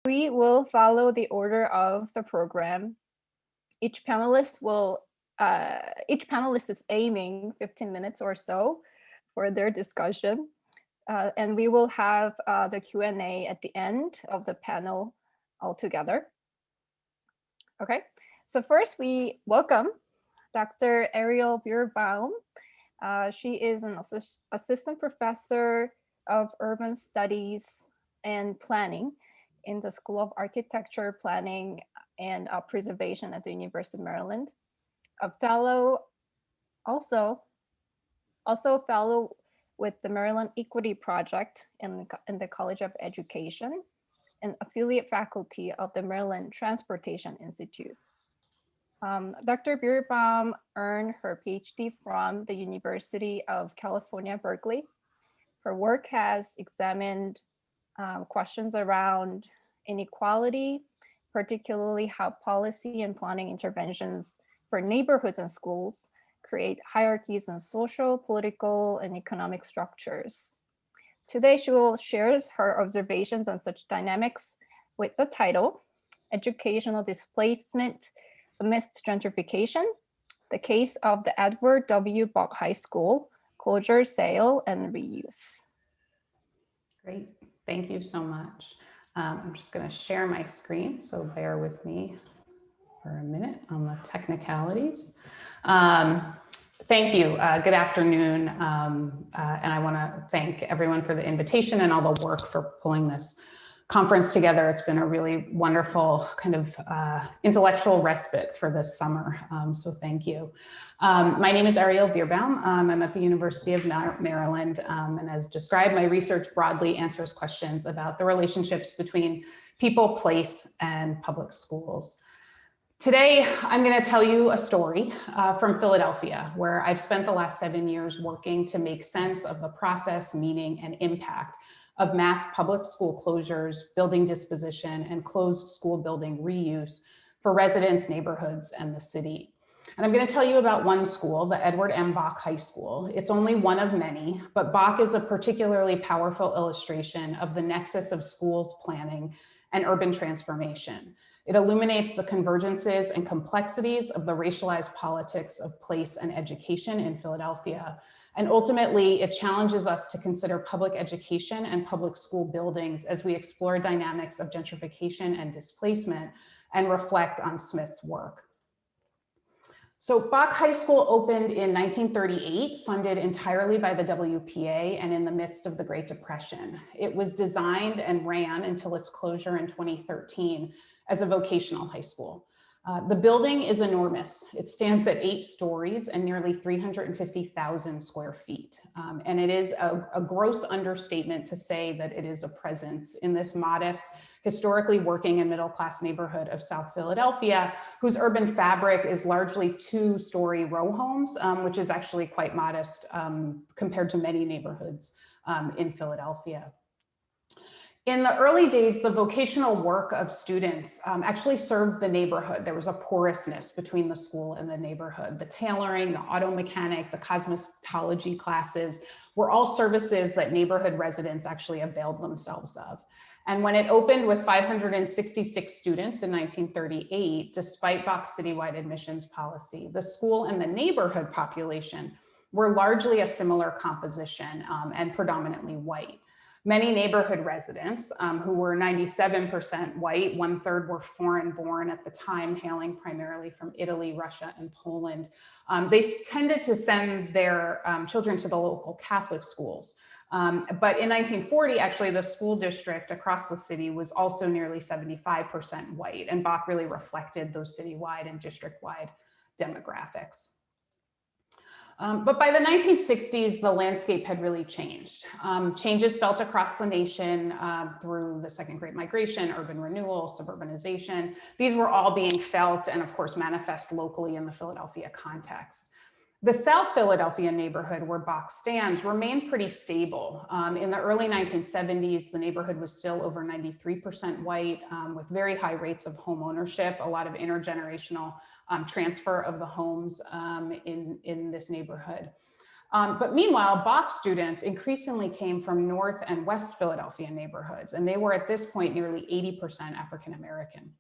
We will follow the order of the program. Each panelist is aiming 15 minutes or so for their discussion. And we will have the Q&A at the end of the panel altogether. Okay, so first we welcome Dr. Ariel Bierbaum. She is an assistant professor of urban studies and planning in the School of Architecture, Planning, and Preservation at the University of Maryland. A fellow, also a fellow with the Maryland Equity Project in the College of Education, and affiliate faculty of the Maryland Transportation Institute. Dr. Bierbaum earned her PhD from the University of California, Berkeley. Her work has examined questions around inequality, particularly how policy and planning interventions for neighborhoods and schools create hierarchies in social, political, and economic structures. Today, she will share her observations on such dynamics with the title, Educational Displacement Amidst Gentrification, the Case of the Edward W. Bok High School, Closure, Sale, and Reuse. Great, thank you so much. I'm just going to share my screen, so bear with me for a minute on the technicalities. Thank you, good afternoon, and I want to thank everyone for the invitation and all the work for pulling this conference together. It's been a really wonderful kind of intellectual respite for this summer, so thank you. My name is Ariel Bierbaum. I'm at the University of Maryland, and as described, my research broadly answers questions about the relationships between people, place, and public schools. Today, I'm going to tell you a story from Philadelphia, where I've spent the last 7 years working to make sense of the process, meaning, and impact of mass public school closures, building disposition, and closed school building reuse for residents, neighborhoods, and the city. And I'm going to tell you about one school, the Edward M. Bok High School. It's only one of many, but Bok is a particularly powerful illustration of the nexus of schools planning and urban transformation. It illuminates the convergences and complexities of the racialized politics of place and education in Philadelphia. And ultimately, it challenges us to consider public education and public school buildings as we explore dynamics of gentrification and displacement and reflect on Smith's work. So Bok High School opened in 1938, funded entirely by the WPA and in the midst of the Great Depression. It was designed and ran until its closure in 2013 as a vocational high school. The building is enormous. It stands at 8 stories and nearly 350,000 square feet. And it is a gross understatement to say that it is a presence in this modest, historically working and middle-class neighborhood of South Philadelphia, whose urban fabric is largely 2-story row homes, which is actually quite modest compared to many neighborhoods in Philadelphia. In the early days, the vocational work of students actually served the neighborhood. There was a porousness between the school and the neighborhood. The tailoring, the auto mechanic, the cosmetology classes were all services that neighborhood residents actually availed themselves of. And when it opened with 566 students in 1938, despite Bok's citywide admissions policy, the school and the neighborhood population were largely a similar composition and predominantly white. Many neighborhood residents who were 97% white, 1/3 were foreign born at the time, hailing primarily from Italy, Russia, and Poland. They tended to send their children to the local Catholic schools. But in 1940, actually, the school district across the city was also nearly 75% white, and Bok really reflected those citywide and district-wide demographics. But by the 1960s, the landscape had really changed. Changes felt across the nation through the Second Great Migration, urban renewal, suburbanization. These were all being felt and of course manifest locally in the Philadelphia context. The South Philadelphia neighborhood where Bok stands remained pretty stable. In the early 1970s, the neighborhood was still over 93% white with very high rates of home ownership, a lot of intergenerational transfer of the homes in this neighborhood. But meanwhile, Bach students increasingly came from North and West Philadelphia neighborhoods, and they were at this point nearly 80% African-American.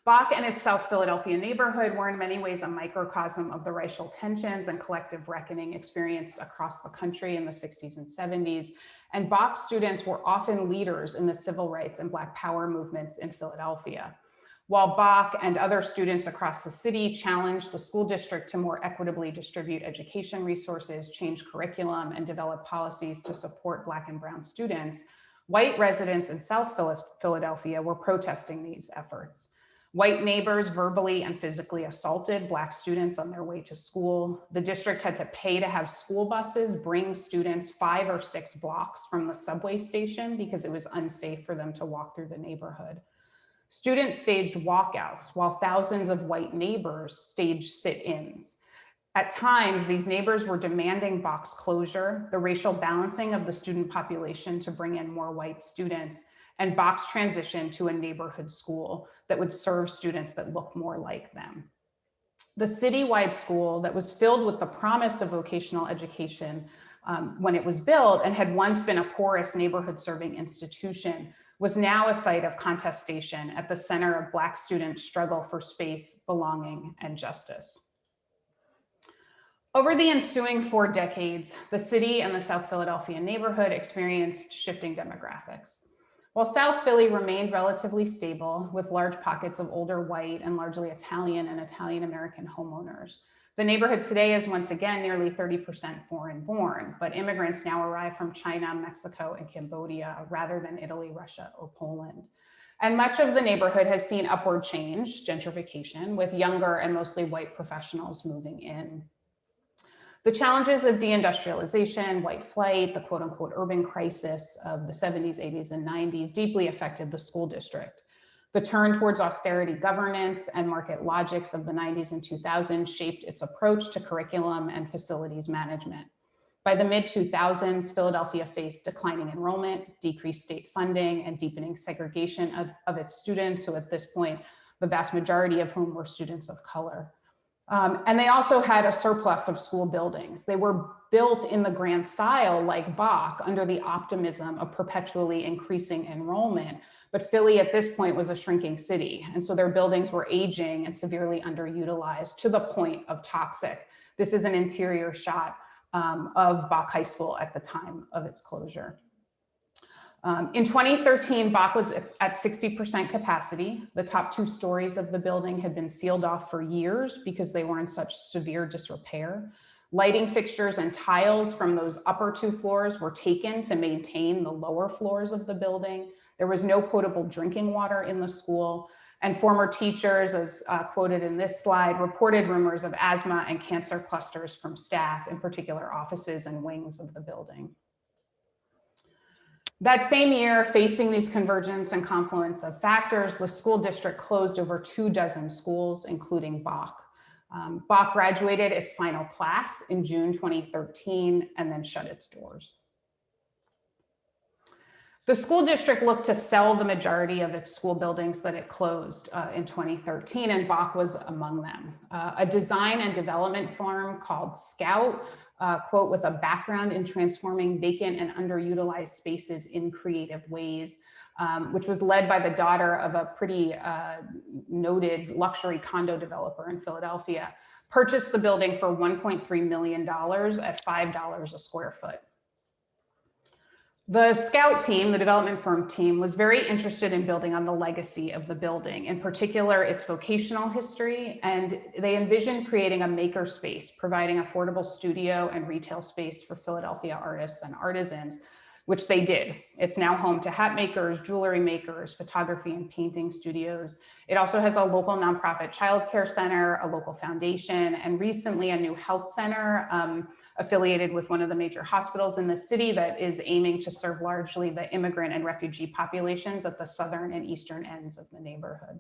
Bach and its South Philadelphia neighborhood were in many ways a microcosm of the racial tensions and collective reckoning experienced across the country in the 60s and 70s. And Bach students were often leaders in the civil rights and Black Power movements in Philadelphia. While Bach and other students across the city challenged the school district to more equitably distribute education resources, change curriculum, and develop policies to support Black and Brown students, white residents in South Philadelphia were protesting these efforts. White neighbors verbally and physically assaulted Black students on their way to school. The district had to pay to have school buses bring students 5 or 6 blocks from the subway station because it was unsafe for them to walk through the neighborhood. Students staged walkouts while thousands of white neighbors staged sit-ins. At times, these neighbors were demanding Bach's closure, the racial balancing of the student population to bring in more white students, and Bach's transition to a neighborhood school that would serve students that look more like them. The citywide school that was filled with the promise of vocational education when it was built and had once been a porous neighborhood serving institution was now a site of contestation at the center of Black students' struggle for space, belonging, and justice. Over the ensuing 4 decades, the city and the South Philadelphia neighborhood experienced shifting demographics. While South Philly remained relatively stable with large pockets of older white and largely Italian and Italian-American homeowners, the neighborhood today is once again nearly 30% foreign born, but immigrants now arrive from China, Mexico, and Cambodia rather than Italy, Russia, or Poland. And much of the neighborhood has seen upward change, gentrification, with younger and mostly white professionals moving in. The challenges of deindustrialization, white flight, the quote unquote urban crisis of the 70s, 80s, and 90s deeply affected the school district. The turn towards austerity governance and market logics of the 90s and 2000s shaped its approach to curriculum and facilities management. By the mid-2000s, Philadelphia faced declining enrollment, decreased state funding, and deepening segregation of its students, who at this point, the vast majority of whom were students of color. And they also had a surplus of school buildings. They were built in the grand style like Bach under the optimism of perpetually increasing enrollment. But Philly at this point was a shrinking city. And so their buildings were aging and severely underutilized to the point of toxic. This is an interior shot of Bach High School at the time of its closure. In 2013, Bach was at 60% capacity. The top 2 stories of the building had been sealed off for years because they were in such severe disrepair. Lighting fixtures and tiles from those upper 2 floors were taken to maintain the lower floors of the building. There was no potable drinking water in the school. And former teachers, as quoted in this slide, reported rumors of asthma and cancer clusters from staff, in particular offices and wings of the building. That same year, facing these convergence and confluence of factors, the school district closed over 24 schools, including Bach. Bach graduated its final class in June 2013 and then shut its doors. The school district looked to sell the majority of its school buildings that it closed in 2013, and Bach was among them. A design and development firm called Scout, quote, with a background in transforming vacant and underutilized spaces in creative ways, which was led by the daughter of a pretty noted luxury condo developer in Philadelphia, purchased the building for $1.3 million at $5 a square foot. The Scout team, the development firm team, was very interested in building on the legacy of the building, in particular its vocational history, and they envisioned creating a maker space, providing affordable studio and retail space for Philadelphia artists and artisans, which they did. It's now home to hat makers, jewelry makers, photography and painting studios. It also has a local nonprofit childcare center, a local foundation, and recently a new health center affiliated with one of the major hospitals in the city that is aiming to serve largely the immigrant and refugee populations at the southern and eastern ends of the neighborhood.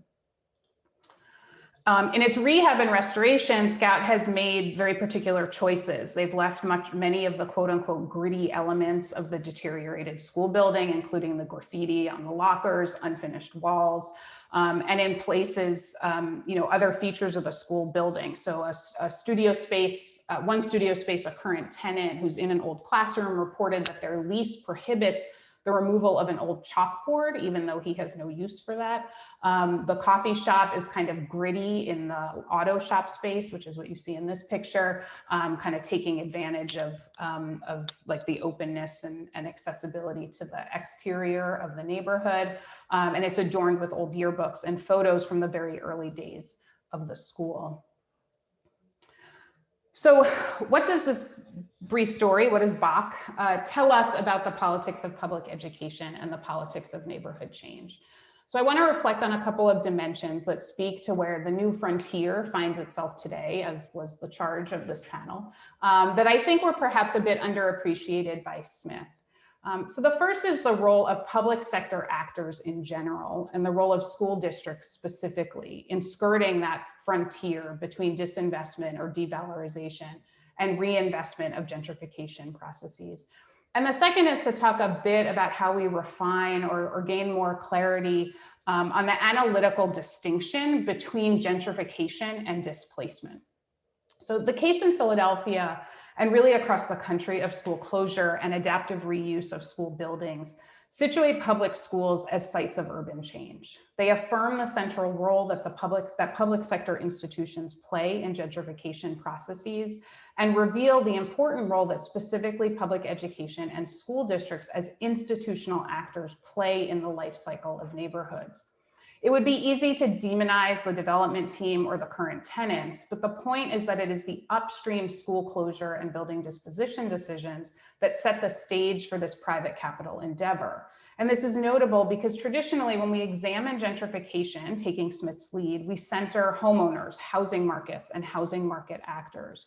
In its rehab and restoration, Scout has made very particular choices. They've left many of the quote unquote gritty elements of the deteriorated school building, including the graffiti on the lockers, unfinished walls, and in places, other features of the school building. So a studio space, one studio space, a current tenant who's in an old classroom reported that their lease prohibits the removal of an old chalkboard, even though he has no use for that. The coffee shop is kind of gritty in the auto shop space, which is what you see in this picture, kind of taking advantage of like the openness and accessibility to the exterior of the neighborhood. And it's adorned with old yearbooks and photos from the very early days of the school. So what does this brief story, what does Bach tell us about the politics of public education and the politics of neighborhood change? So I want to reflect on a couple of dimensions that speak to where the new frontier finds itself today, as was the charge of this panel, that I think were perhaps a bit underappreciated by Smith. So the first is the role of public sector actors in general and the role of school districts specifically in skirting that frontier between disinvestment or devalorization and reinvestment of gentrification processes. And the second is to talk a bit about how we refine or gain more clarity on the analytical distinction between gentrification and displacement. So the case in Philadelphia and really across the country of school closure and adaptive reuse of school buildings situate public schools as sites of urban change. They affirm the central role that public sector institutions play in gentrification processes and reveal the important role that specifically public education and school districts as institutional actors play in the life cycle of neighborhoods. It would be easy to demonize the development team or the current tenants, but the point is that it is the upstream school closure and building disposition decisions that set the stage for this private capital endeavor. And this is notable because traditionally when we examine gentrification, taking Smith's lead, we center homeowners, housing markets, and housing market actors.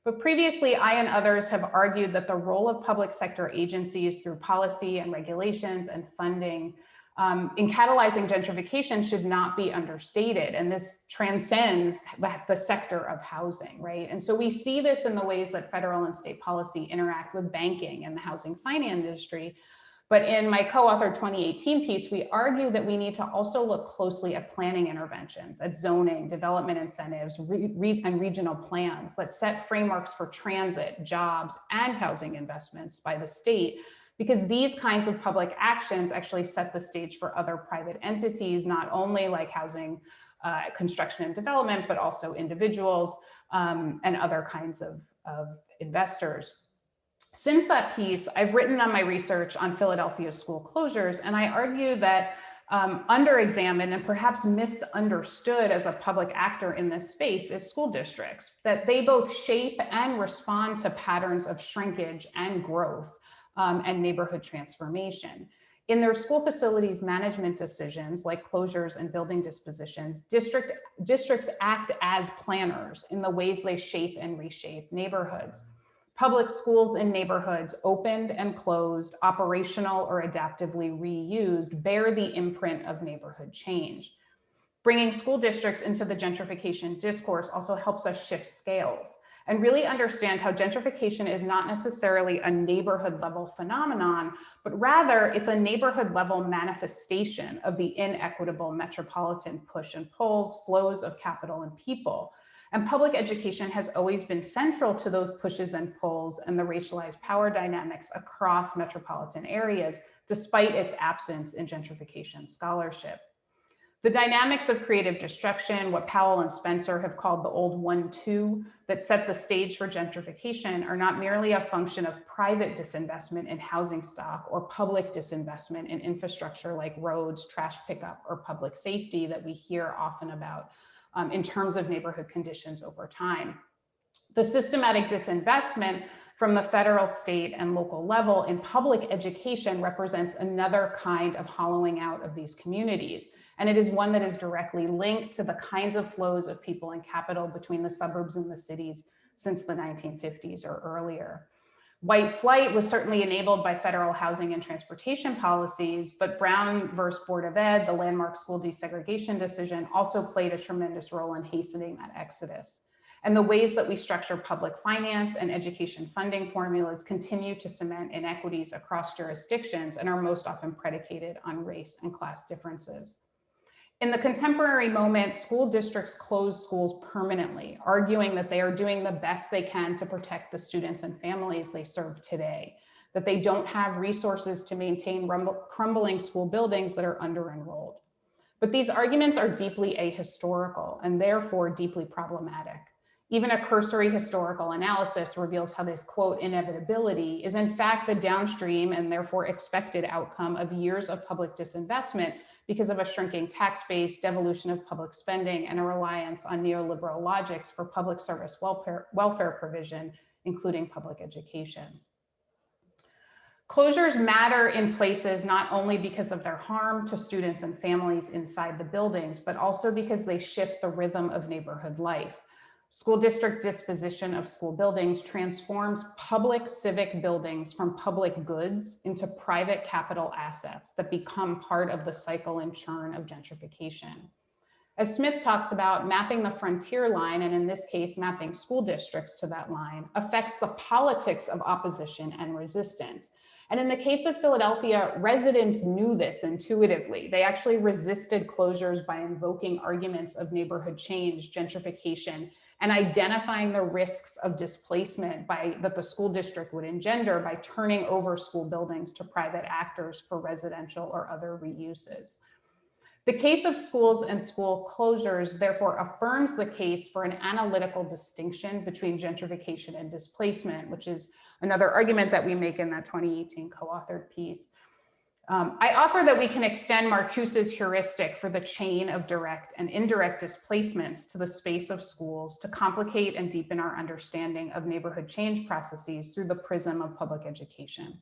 But previously, I and others have argued that the role of public sector agencies through policy and regulations and funding in catalyzing gentrification should not be understated. And this transcends the sector of housing, right? And so we see this in the ways that federal and state policy interact with banking and the housing finance industry. But in my co-authored 2018 piece, we argue that we need to also look closely at planning interventions, at zoning, development incentives, and regional plans that set frameworks for transit, jobs, and housing investments by the state, because these kinds of public actions actually set the stage for other private entities, not only like housing construction and development, but also individuals and other kinds of investors. Since that piece, I've written on my research on Philadelphia school closures, and I argue that under-examined and perhaps misunderstood as a public actor in this space is school districts, that they both shape and respond to patterns of shrinkage and growth and neighborhood transformation. In their school facilities management decisions, like closures and building dispositions, districts act as planners in the ways they shape and reshape neighborhoods. Public schools in neighborhoods, opened and closed, operational or adaptively reused, bear the imprint of neighborhood change. Bringing school districts into the gentrification discourse also helps us shift scales and really understand how gentrification is not necessarily a neighborhood level phenomenon, but rather it's a neighborhood level manifestation of the inequitable metropolitan push and pulls, flows of capital and people. And public education has always been central to those pushes and pulls and the racialized power dynamics across metropolitan areas, despite its absence in gentrification scholarship. The dynamics of creative destruction, what Powell and Spencer have called the old 1-2 that set the stage for gentrification, are not merely a function of private disinvestment in housing stock or public disinvestment in infrastructure like roads, trash pickup, or public safety that we hear often about in terms of neighborhood conditions over time. The systematic disinvestment from the federal, state, and local level in public education represents another kind of hollowing out of these communities. And it is one that is directly linked to the kinds of flows of people and capital between the suburbs and the cities since the 1950s or earlier. White flight was certainly enabled by federal housing and transportation policies, but Brown versus Board of Ed, the landmark school desegregation decision, also played a tremendous role in hastening that exodus. And the ways that we structure public finance and education funding formulas continue to cement inequities across jurisdictions and are most often predicated on race and class differences. In the contemporary moment, school districts close schools permanently, arguing that they are doing the best they can to protect the students and families they serve today, that they don't have resources to maintain crumbling school buildings that are under-enrolled. But these arguments are deeply ahistorical and therefore deeply problematic. Even a cursory historical analysis reveals how this, quote, inevitability is in fact the downstream and therefore expected outcome of years of public disinvestment because of a shrinking tax base, devolution of public spending, and a reliance on neoliberal logics for public service welfare provision, including public education. Closures matter in places not only because of their harm to students and families inside the buildings, but also because they shift the rhythm of neighborhood life. School district disposition of school buildings transforms public civic buildings from public goods into private capital assets that become part of the cycle and churn of gentrification. As Smith talks about, mapping the frontier line, and in this case, mapping school districts to that line, affects the politics of opposition and resistance. And in the case of Philadelphia, residents knew this intuitively. They actually resisted closures by invoking arguments of neighborhood change, gentrification, and identifying the risks of displacement that the school district would engender by turning over school buildings to private actors for residential or other reuses. The case of schools and school closures therefore affirms the case for an analytical distinction between gentrification and displacement, which is another argument that we make in that 2018 co-authored piece. I offer that we can extend Marcuse's heuristic for the chain of direct and indirect displacements to the space of schools to complicate and deepen our understanding of neighborhood change processes through the prism of public education.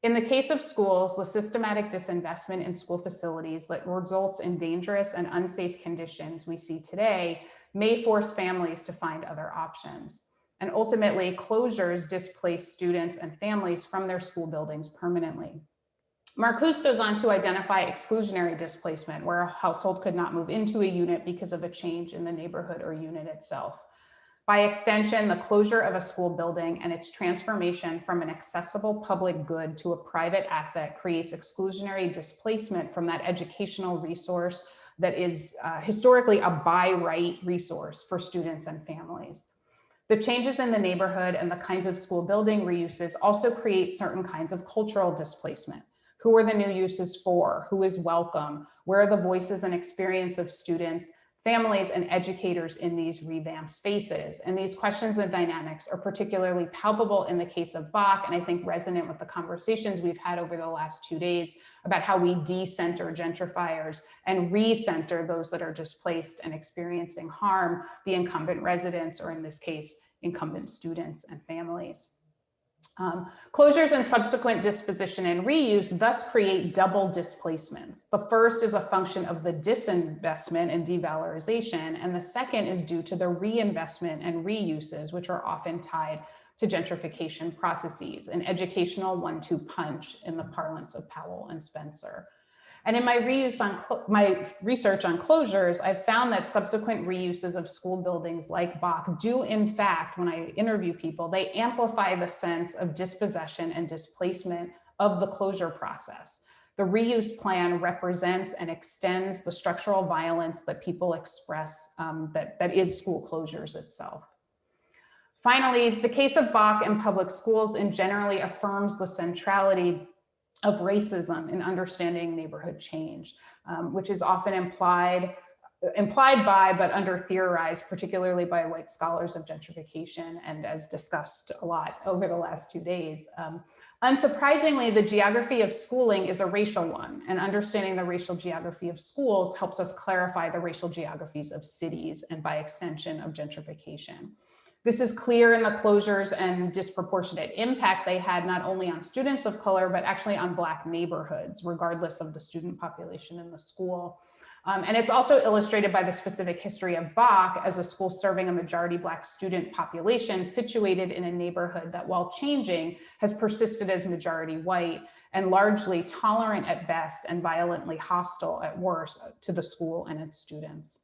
In the case of schools, the systematic disinvestment in school facilities that results in dangerous and unsafe conditions we see today may force families to find other options. And ultimately, closures displace students and families from their school buildings permanently. Marcuse goes on to identify exclusionary displacement, where a household could not move into a unit because of a change in the neighborhood or unit itself. By extension, the closure of a school building and its transformation from an accessible public good to a private asset creates exclusionary displacement from that educational resource that is historically a by right resource for students and families. The changes in the neighborhood and the kinds of school building reuses also create certain kinds of cultural displacement. Who are the new uses for? Who is welcome? Where are the voices and experience of students, families, and educators in these revamped spaces? And these questions and dynamics are particularly palpable in the case of Bach, and I think resonant with the conversations we've had over the last 2 days about how we decenter gentrifiers and recenter those that are displaced and experiencing harm, the incumbent residents, or in this case, incumbent students and families. Closures and subsequent disposition and reuse thus create double displacements. The first is a function of the disinvestment and devalorization, and the second is due to the reinvestment and reuses, which are often tied to gentrification processes, an educational 1-2 punch in the parlance of Powell and Spencer. And in my research on closures, I've found that subsequent reuses of school buildings like Bach do, in fact, when I interview people, they amplify the sense of dispossession and displacement of the closure process. The reuse plan represents and extends the structural violence that people express that is school closures itself. Finally, the case of Bach and public schools generally affirms the centrality of racism in understanding neighborhood change, which is often implied by, but under theorized, particularly by white scholars of gentrification, and as discussed a lot over the last 2 days. Unsurprisingly, the geography of schooling is a racial one, and understanding the racial geography of schools helps us clarify the racial geographies of cities and by extension of gentrification. This is clear in the closures and disproportionate impact they had not only on students of color, but actually on Black neighborhoods, regardless of the student population in the school. And it's also illustrated by the specific history of Bach as a school serving a majority Black student population situated in a neighborhood that, while changing, has persisted as majority white and largely tolerant at best and violently hostile at worst to the school and its students.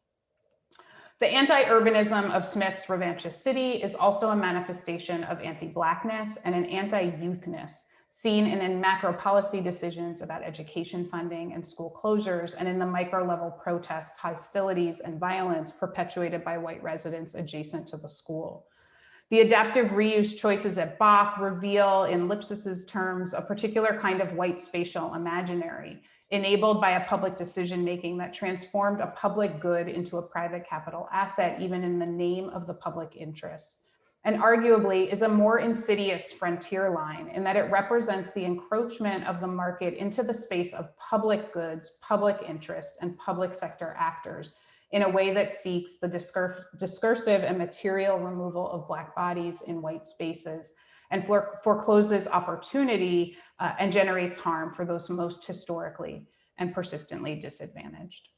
The anti-urbanism of Smith's Revanchist city is also a manifestation of anti-Blackness and an anti-youthness seen in macro policy decisions about education funding and school closures, and in the micro-level protests, hostilities, and violence perpetuated by white residents adjacent to the school. The adaptive reuse choices at Bach reveal, in Lipsis's terms, a particular kind of white spatial imaginary, enabled by a public decision-making that transformed a public good into a private capital asset, even in the name of the public interest, and arguably is a more insidious frontier line in that it represents the encroachment of the market into the space of public goods, public interest, and public sector actors in a way that seeks the discursive and material removal of Black bodies in white spaces and forecloses opportunity and generates harm for those most historically and persistently disadvantaged.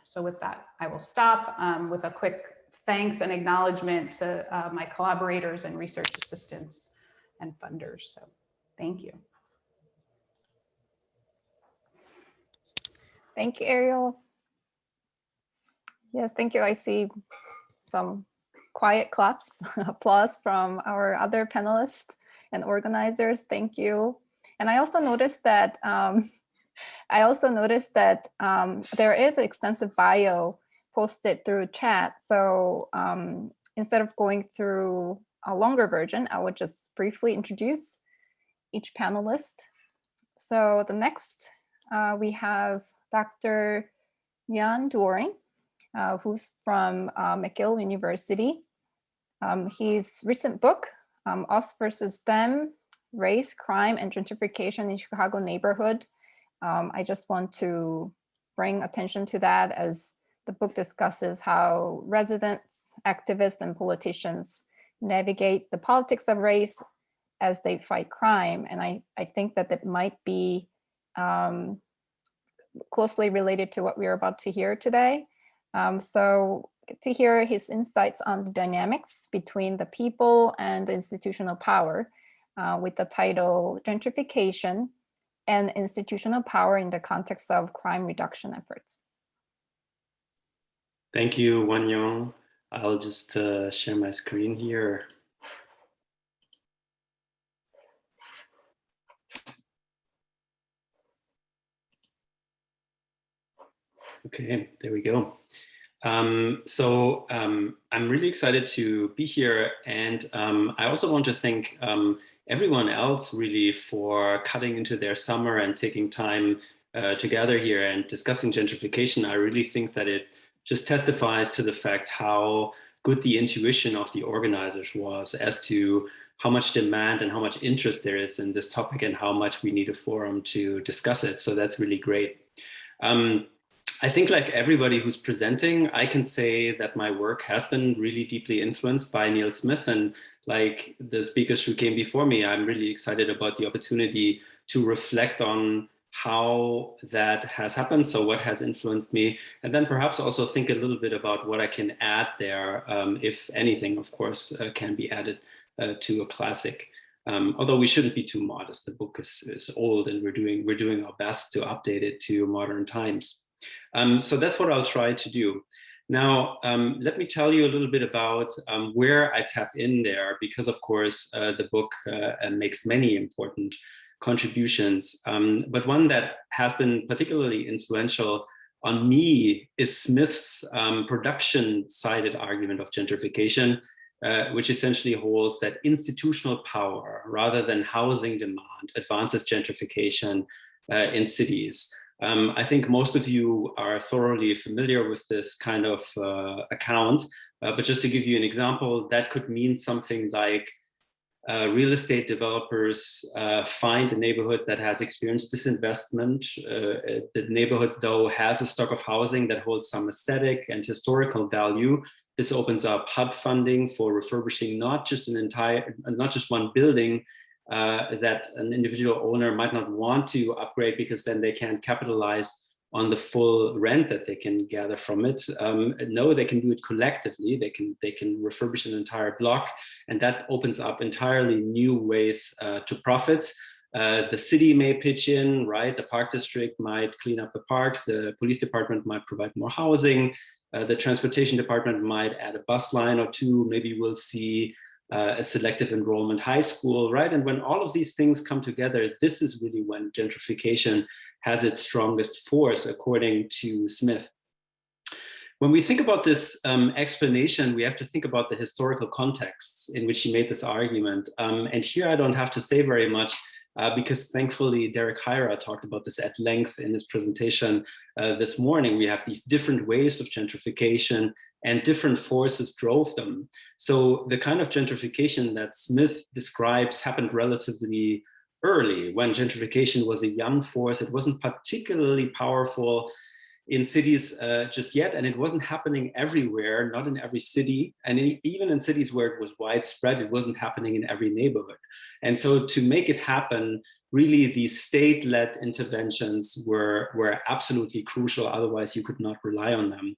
So with that, I will stop with a quick thanks and acknowledgement to my collaborators and research assistants and funders. So thank you. Thank you, Ariel. Yes, thank you. I see some quiet claps, applause from our other panelists and organizers. Thank you. And I also noticed that there is an extensive bio posted through chat. So instead of going through a longer version, I would just briefly introduce each panelist. So the next we have Dr. Jan Doering, who's from McGill University. His recent book, Us versus Them, Race, Crime, and Gentrification in Chicago Neighborhood. I just want to bring attention to that, as the book discusses how residents, activists, and politicians navigate the politics of race as they fight crime. And I think that it might be closely related to what we're about to hear today. So to hear his insights on the dynamics between the people and the institutional power with the title Gentrification and Institutional Power in the Context of Crime Reduction Efforts. Thank you, Wonhyung. I'll just share my screen here. Okay, there we go. I'm really excited to be here, and I also want to thank everyone else really for cutting into their summer and taking time together here and discussing gentrification. I really think that it just testifies to the fact how good the intuition of the organizers was as to how much demand and how much interest there is in this topic and how much we need a forum to discuss it. So that's really great. I think, like everybody who's presenting, I can say that my work has been really deeply influenced by Neil Smith, and like the speakers who came before me, I'm really excited about the opportunity to reflect on how that has happened, so what has influenced me, and then perhaps also think a little bit about what I can add there, if anything, of course, can be added to a classic. Although we shouldn't be too modest. The book is old, and we're doing our best to update it to modern times. So that's what I'll try to do. Now, let me tell you a little bit about where I tap in there, because of course the book makes many important contributions, but one that has been particularly influential on me is Smith's production-sided argument of gentrification, which essentially holds that institutional power rather than housing demand advances gentrification in cities. I think most of you are thoroughly familiar with this kind of account, but just to give you an example, that could mean something like real estate developers find a neighborhood that has experienced disinvestment. The neighborhood, though, has a stock of housing that holds some aesthetic and historical value, This opens up HUD funding for refurbishing not just one building that an individual owner might not want to upgrade because then they can't capitalize on the full rent that they can gather from it. No, they can do it collectively. They can refurbish an entire block, and that opens up entirely new ways to profit. The city may pitch in, right? The park district might clean up the parks. The police department might provide more housing. The transportation department might add a bus line or two. Maybe we'll see a selective enrollment high school, right? And when all of these things come together, this is really when gentrification has its strongest force, according to Smith. When we think about this explanation, we have to think about the historical contexts in which he made this argument. And here I don't have to say very much because thankfully Derek Hyra talked about this at length in his presentation this morning. We have these different waves of gentrification and different forces drove them. So the kind of gentrification that Smith describes happened relatively early, when gentrification was a young force. It wasn't particularly powerful in cities just yet, and it wasn't happening everywhere, not in every city. And even in cities where it was widespread, it wasn't happening in every neighborhood. And so to make it happen, really these state-led interventions were absolutely crucial, otherwise you could not rely on them.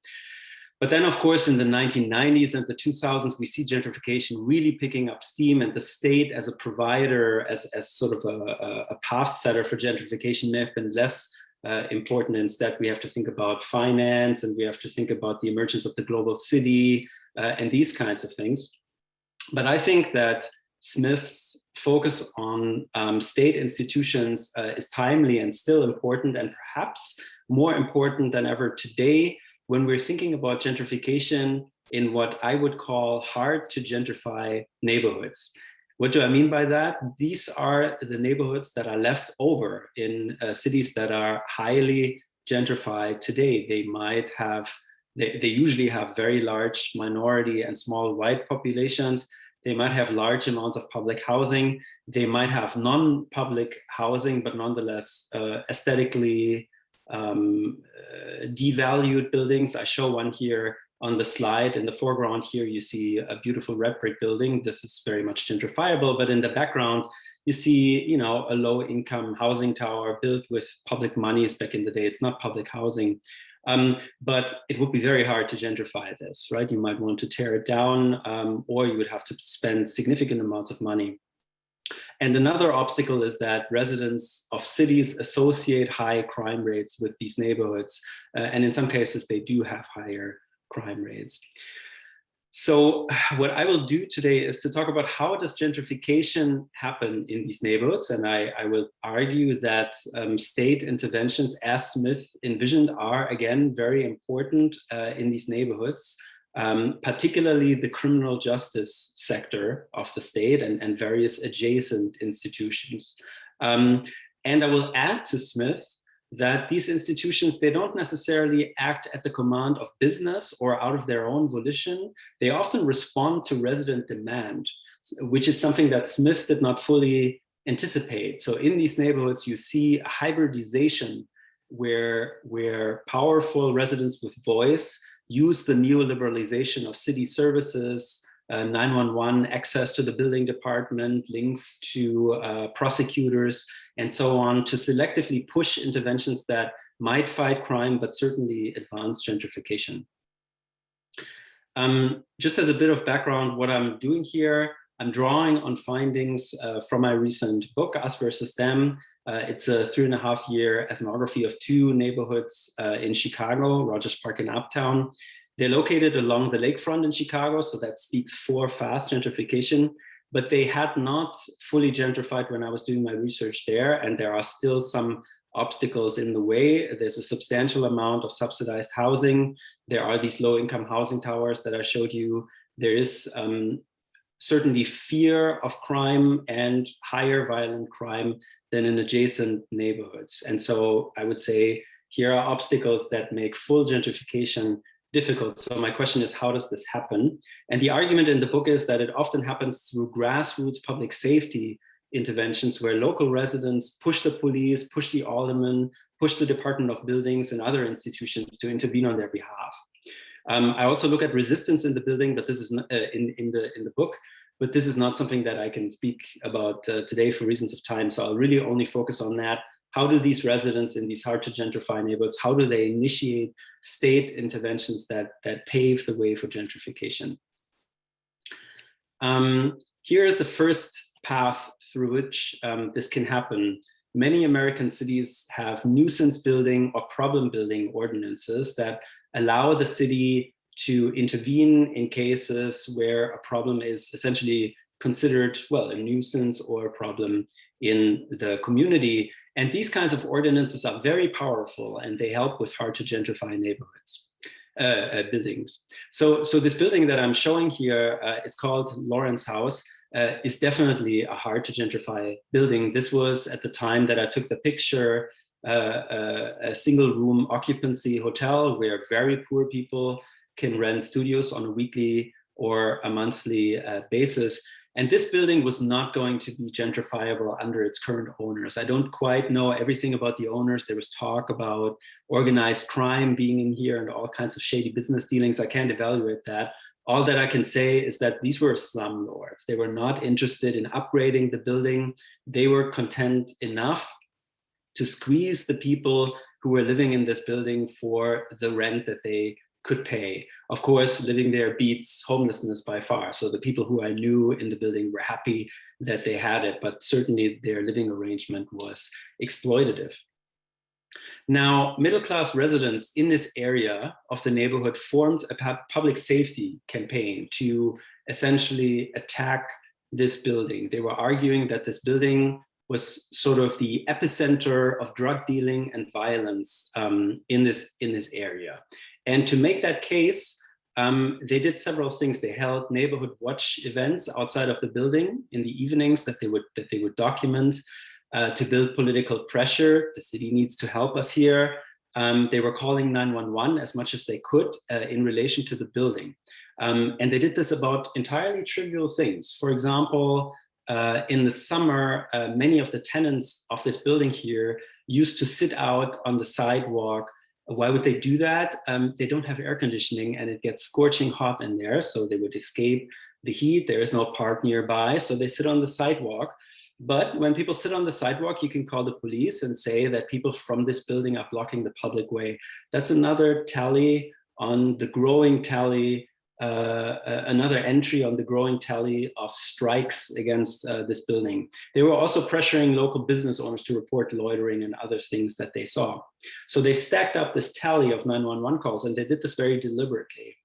But then, of course, in the 1990s and the 2000s, we see gentrification really picking up steam, and the state as a provider, as sort of a path setter for gentrification may have been less important. Instead, we have to think about finance, and we have to think about the emergence of the global city and these kinds of things. But I think that Smith's focus on state institutions is timely and still important, and perhaps more important than ever today, when we're thinking about gentrification in what I would call hard to gentrify neighborhoods. What do I mean by that? These are the neighborhoods that are left over in cities that are highly gentrified today. They usually have very large minority and small white populations. They might have large amounts of public housing. They might have non-public housing, but nonetheless aesthetically devalued buildings. I show one here on the slide. In the foreground here, you see a beautiful red brick building. This is very much gentrifiable, but in the background, you see, a low-income housing tower built with public monies. Back in the day, it's not public housing, but it would be very hard to gentrify this, right? You might want to tear it down, or you would have to spend significant amounts of money. And another obstacle is that residents of cities associate high crime rates with these neighborhoods. And in some cases, they do have higher crime rates. So what I will do today is to talk about how does gentrification happen in these neighborhoods. And I will argue that state interventions, as Smith envisioned, are again very important in these neighborhoods. Particularly the criminal justice sector of the state and various adjacent institutions. And I will add to Smith that these institutions, they don't necessarily act at the command of business or out of their own volition. They often respond to resident demand, which is something that Smith did not fully anticipate. So in these neighborhoods, you see a hybridization where powerful residents with voice use the neoliberalization of city services, 911, access to the building department, links to prosecutors, and so on, to selectively push interventions that might fight crime, but certainly advance gentrification. Just as a bit of background, what I'm doing here, I'm drawing on findings from my recent book, Us versus Them. It's a 3.5-year ethnography of 2 neighborhoods in Chicago, Rogers Park and Uptown. They're located along the lakefront in Chicago, so that speaks for fast gentrification, but they had not fully gentrified when I was doing my research there, and there are still some obstacles in the way. There's a substantial amount of subsidized housing. There are these low-income housing towers that I showed you. There is certainly fear of crime and higher violent crime than in adjacent neighborhoods. And so I would say here are obstacles that make full gentrification difficult. So my question is, how does this happen? And the argument in the book is that it often happens through grassroots public safety interventions where local residents push the police, push the alderman, push the Department of Buildings and other institutions to intervene on their behalf. I also look at resistance in the building, but this is not, in the book. But this is not something that I can speak about today for reasons of time. So I'll really only focus on that. How do these residents in these hard to gentrify neighborhoods, how do they initiate state interventions that pave the way for gentrification? Here is the first path through which this can happen. Many American cities have nuisance building or problem building ordinances that allow the city to intervene in cases where a problem is essentially considered, well, a nuisance or a problem in the community. And these kinds of ordinances are very powerful, and they help with hard to gentrify neighborhoods, buildings. So this building that I'm showing here, it's called Lawrence House, is definitely a hard to gentrify building. This was at the time that I took the picture, a single room occupancy hotel where very poor people can rent studios on a weekly or a monthly basis. And this building was not going to be gentrifiable under its current owners. I don't quite know everything about the owners. There was talk about organized crime being in here and all kinds of shady business dealings. I can't evaluate that. All that I can say is that these were slumlords. They were not interested in upgrading the building. They were content enough to squeeze the people who were living in this building for the rent that they could pay. Of course, living there beats homelessness by far. So the people who I knew in the building were happy that they had it, but certainly their living arrangement was exploitative. Now, middle-class residents in this area of the neighborhood formed a public safety campaign to essentially attack this building. They were arguing that this building was sort of the epicenter of drug dealing and violence in this area. And to make that case, they did several things. They held neighborhood watch events outside of the building in the evenings that they would document to build political pressure. The city needs to help us here. They were calling 911 as much as they could in relation to the building. And they did this about entirely trivial things. For example, in the summer, many of the tenants of this building here used to sit out on the sidewalk. Why would they do that? They don't have air conditioning and it gets scorching hot in there. So they would escape the heat. There is no park nearby. So they sit on the sidewalk. But when people sit on the sidewalk, you can call the police and say that people from this building are blocking the public way. That's another tally on the growing tally, another entry on the growing tally of strikes against this building. They were also pressuring local business owners to report loitering and other things that they saw. So they stacked up this tally of 911 calls, and they did this very deliberately.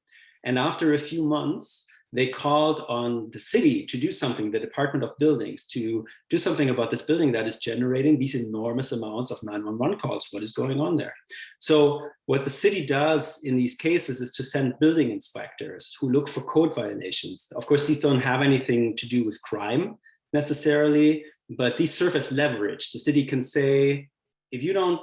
And after a few months, they called on the city to do something, the Department of Buildings, to do something about this building that is generating these enormous amounts of 911 calls. What is going on there? So what the city does in these cases is to send building inspectors who look for code violations. Of course, these don't have anything to do with crime necessarily, but these serve as leverage. The city can say, if you don't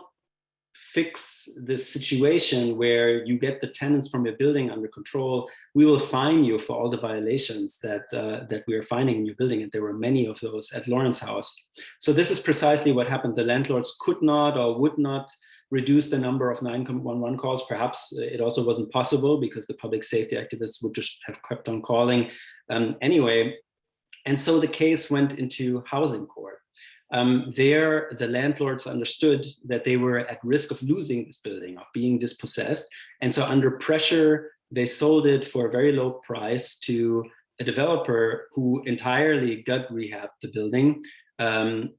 fix this situation where you get the tenants from your building under control, we will fine you for all the violations that we are finding in your building. And there were many of those at Lawrence House. So this is precisely what happened. The landlords could not or would not reduce the number of 911 calls. Perhaps it also wasn't possible because the public safety activists would just have kept on calling anyway. And so the case went into housing court. There, the landlords understood that they were at risk of losing this building, of being dispossessed. And so under pressure, they sold it for a very low price to a developer who entirely gut rehabbed the building,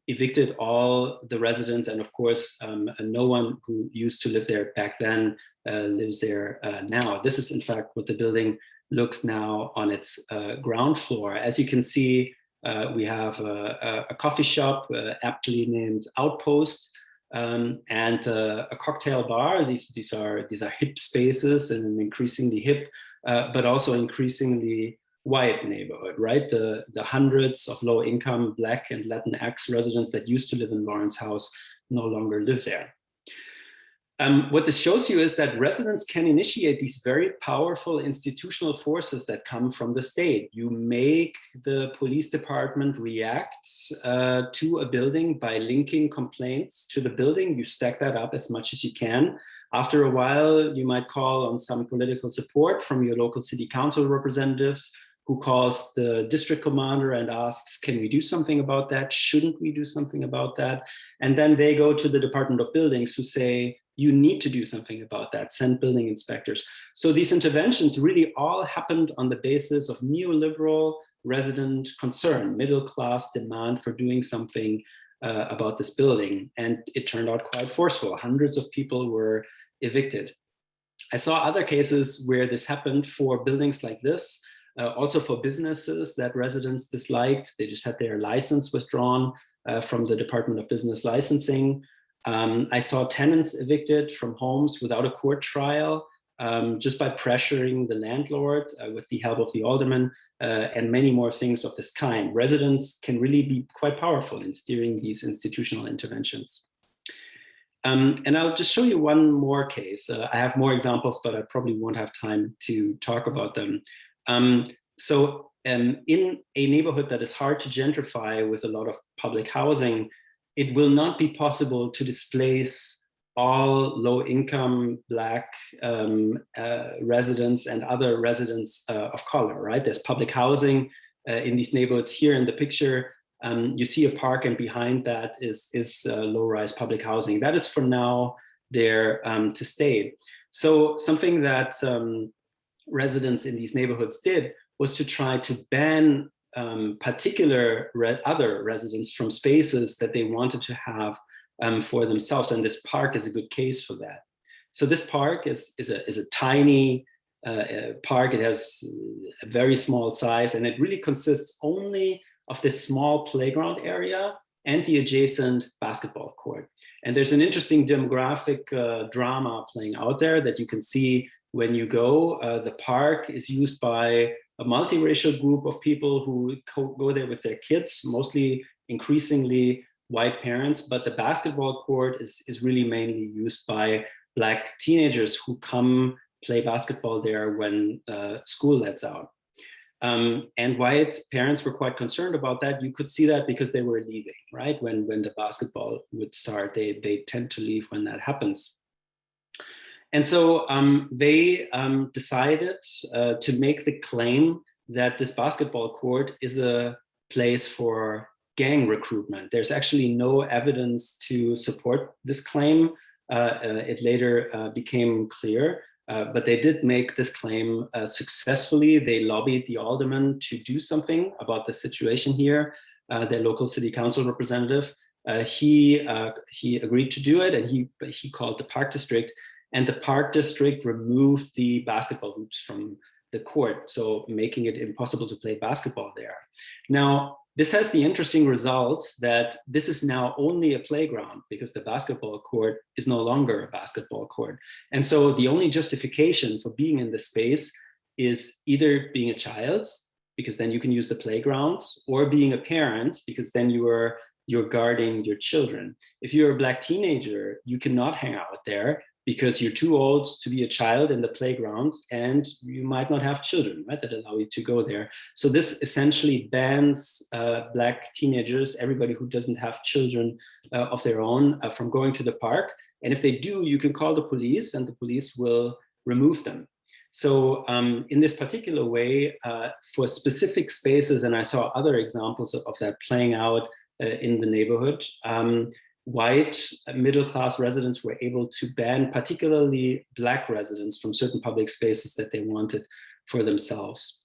evicted all the residents. And of course, no one who used to live there back then lives there now. This is in fact what the building looks now on its ground floor. As you can see, we have a coffee shop aptly named Outpost and a cocktail bar. These are hip spaces in an increasingly hip, but also increasingly white neighborhood, right? The hundreds of low-income Black and Latinx residents that used to live in Lawrence House no longer live there. What this shows you is that residents can initiate these very powerful institutional forces that come from the state. You make the police department react to a building by linking complaints to the building. You stack that up as much as you can After a while, you might call on some political support from your local city council representatives, who calls the district commander and asks, can we do something about that? Shouldn't we do something about that? And then they go to the Department of Buildings, who say, you need to do something about that, send building inspectors. So these interventions really all happened on the basis of neoliberal resident concern, middle class demand for doing something about this building. And it turned out quite forceful. Hundreds of people were evicted. I saw other cases where this happened for buildings like this, also for businesses that residents disliked. They just had their license withdrawn from the Department of Business Licensing. I saw tenants evicted from homes without a court trial, just by pressuring the landlord with the help of the alderman, and many more things of this kind. Residents can really be quite powerful in steering these institutional interventions. And I'll just show you one more case. I have more examples, but I probably won't have time to talk about them. In a neighborhood that is hard to gentrify with a lot of public housing, it will not be possible to displace all low-income Black residents and other residents of color, right? There's public housing in these neighborhoods. Here in the picture, you see a park, and behind that is low-rise public housing. That is for now there to stay. So something that residents in these neighborhoods did was to try to ban particular other residents from spaces that they wanted to have for themselves, and this park is a good case for that. So this park is a tiny park. It has a very small size, and it really consists only of this small playground area and the adjacent basketball court. And there's an interesting demographic drama playing out there that you can see when you go. The park is used by a multiracial group of people who go there with their kids, mostly increasingly white parents, but the basketball court is really mainly used by Black teenagers who come play basketball there when school lets out. And white parents were quite concerned about that. You could see that because they were leaving, right? When the basketball would start, they tend to leave when that happens. And so they decided to make the claim that this basketball court is a place for gang recruitment. There's actually no evidence to support this claim. It later became clear, but they did make this claim successfully. They lobbied the alderman to do something about the situation here, their local city council representative. He agreed to do it, and he called the park district. And the park district removed the basketball hoops from the court, so making it impossible to play basketball there. Now, this has the interesting result that this is now only a playground because the basketball court is no longer a basketball court. And so the only justification for being in this space is either being a child, because then you can use the playground, or being a parent, because then you're guarding your children. If you're a Black teenager, you cannot hang out there, because you're too old to be a child in the playground, and you might not have children, right, that allow you to go there. So this essentially bans Black teenagers, everybody who doesn't have children of their own, from going to the park. And if they do, you can call the police, and the police will remove them. So in this particular way, for specific spaces, and I saw other examples of that playing out in the neighborhood, white middle-class residents were able to ban particularly Black residents from certain public spaces that they wanted for themselves.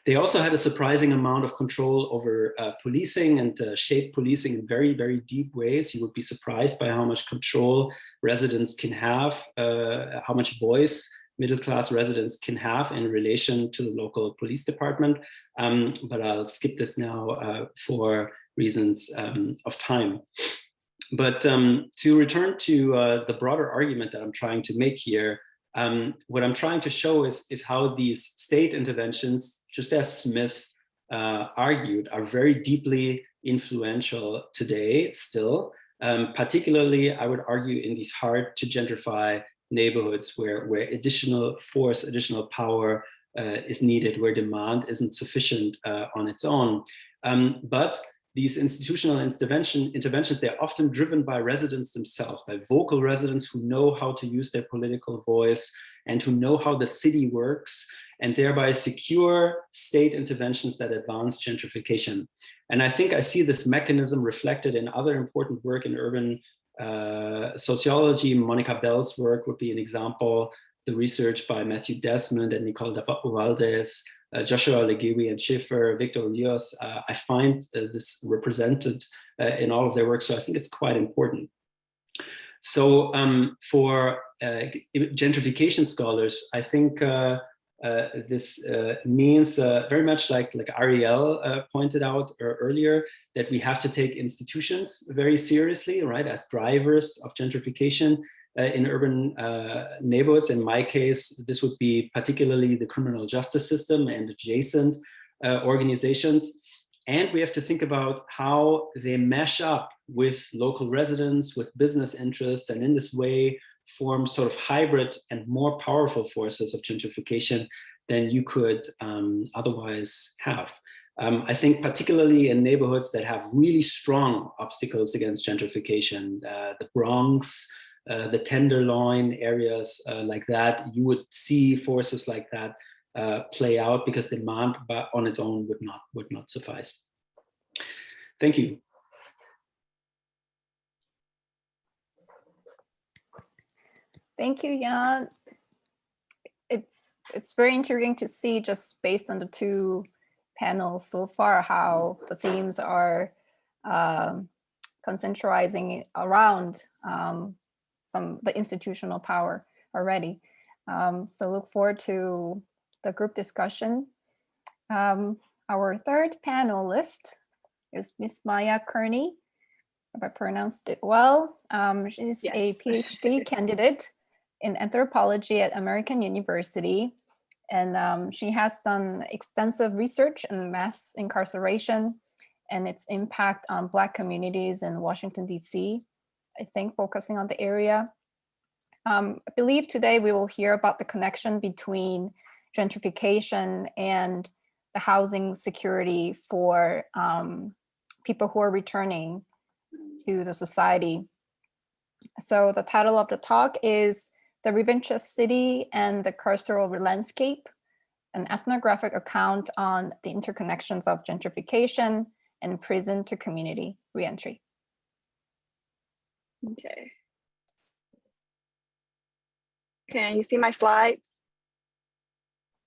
They also had a surprising amount of control over policing, and shaped policing in very, very deep ways. You would be surprised by how much control residents can have, how much voice middle-class residents can have in relation to the local police department. But I'll skip this now for reasons of time. But to return to the broader argument that I'm trying to make here, what I'm trying to show is how these state interventions, just as Smith argued, are very deeply influential today still, particularly, I would argue, in these hard to gentrify neighborhoods where additional force, additional power is needed, where demand isn't sufficient on its own. But these institutional interventions, they're often driven by residents themselves, by vocal residents who know how to use their political voice and who know how the city works, and thereby secure state interventions that advance gentrification. And I think I see this mechanism reflected in other important work in urban sociology. Monica Bell's work would be an example. The research by Matthew Desmond and Nicole Valdez, Joshua Legewi and Schiffer, Victor Rios, I find this represented in all of their work. So I think it's quite important. So for gentrification scholars, I think this means very much like Ariel pointed out earlier, that we have to take institutions very seriously, right, as drivers of gentrification in urban neighborhoods. In my case, this would be particularly the criminal justice system and adjacent organizations. And we have to think about how they mesh up with local residents, with business interests, and in this way form sort of hybrid and more powerful forces of gentrification than you could otherwise have. I think particularly in neighborhoods that have really strong obstacles against gentrification, the Bronx, the Tenderloin areas like that, you would see forces like that play out, because demand on its own would not suffice. Thank you. Thank you, Jan. It's very intriguing to see, just based on the two panels so far, how the themes are concentrating around the institutional power already. So look forward to the group discussion. Our third panelist is Miss Maya Kearney, if I pronounced it well. She's Yes. a PhD candidate in anthropology at American University. And she has done extensive research in mass incarceration and its impact on Black communities in Washington, D.C., I think focusing on the area. I believe today we will hear about the connection between gentrification and the housing security for people who are returning to the society. So the title of the talk is The Revanchist City and the Carceral Landscape, an ethnographic account on the interconnections of gentrification and prison to community reentry. Okay. Can you see my slides?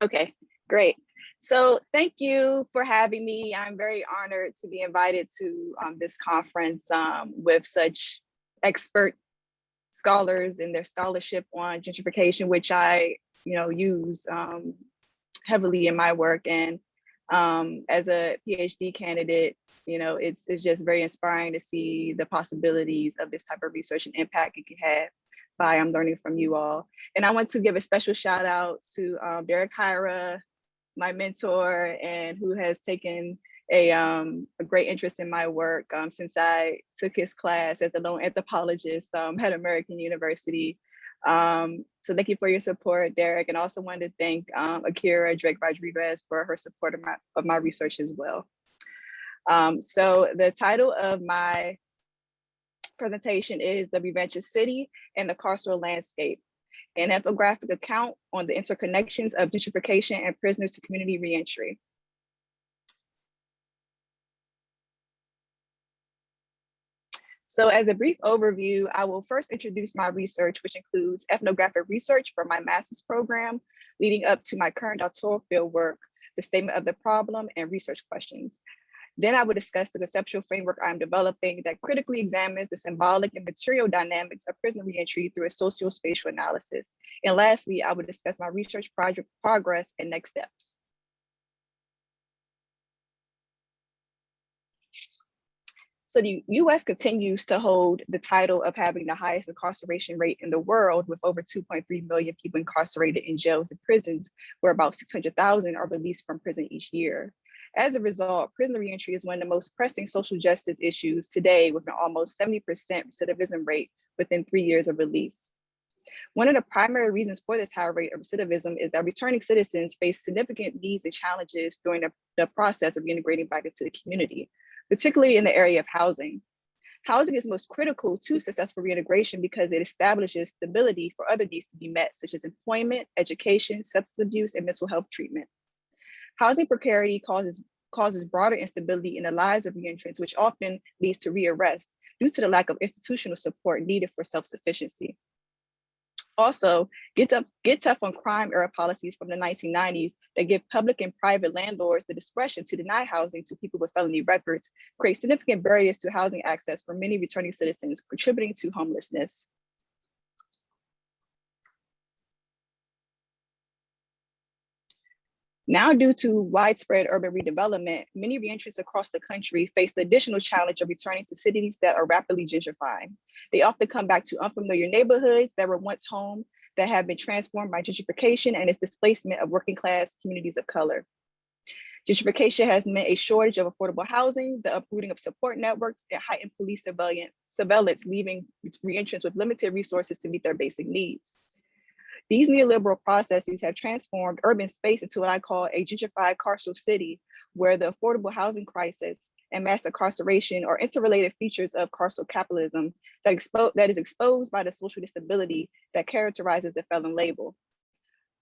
Okay, great. So thank you for having me. I'm very honored to be invited to this conference with such expert scholars and their scholarship on gentrification, which I use heavily in my work. And as a PhD candidate, it's just very inspiring to see the possibilities of this type of research and impact it can have by learning from you all. And I want to give a special shout out to Derek Hyra, my mentor, and who has taken a great interest in my work since I took his class as a lone anthropologist at American University. So thank you for your support, Derek, and also wanted to thank Akira Drake Rodriguez for her support of my research as well. So the title of my presentation is The Revanchist City and the Carceral Landscape, an ethnographic account on the interconnections of gentrification and prisoners to community reentry. So as a brief overview, I will first introduce my research, which includes ethnographic research for my master's program, leading up to my current doctoral field work, the statement of the problem and research questions. Then I will discuss the conceptual framework I'm developing that critically examines the symbolic and material dynamics of prisoner reentry through a socio-spatial analysis. And lastly, I will discuss my research project progress and next steps. So the US continues to hold the title of having the highest incarceration rate in the world, with over 2.3 million people incarcerated in jails and prisons, where about 600,000 are released from prison each year. As a result, prisoner reentry is one of the most pressing social justice issues today, with an almost 70% recidivism rate within 3 years of release. One of the primary reasons for this high rate of recidivism is that returning citizens face significant needs and challenges during the process of integrating back into the community. particularly in the area of housing. Housing is most critical to successful reintegration because it establishes stability for other needs to be met, such as employment, education, substance abuse, and mental health treatment. Housing precarity causes broader instability in the lives of reentrants, which often leads to rearrest due to the lack of institutional support needed for self-sufficiency. Also, get tough on crime era policies from the 1990s that give public and private landlords the discretion to deny housing to people with felony records create significant barriers to housing access for many returning citizens, contributing to homelessness. Now, due to widespread urban redevelopment, many reentrants across the country face the additional challenge of returning to cities that are rapidly gentrifying. They often come back to unfamiliar neighborhoods that were once home that have been transformed by gentrification and its displacement of working class communities of color. Gentrification has meant a shortage of affordable housing, the uprooting of support networks, and heightened police surveillance, leaving reentrants with limited resources to meet their basic needs. These neoliberal processes have transformed urban space into what I call a gentrified carceral city, where the affordable housing crisis and mass incarceration are interrelated features of carceral capitalism that is exposed by the social disability that characterizes the felon label.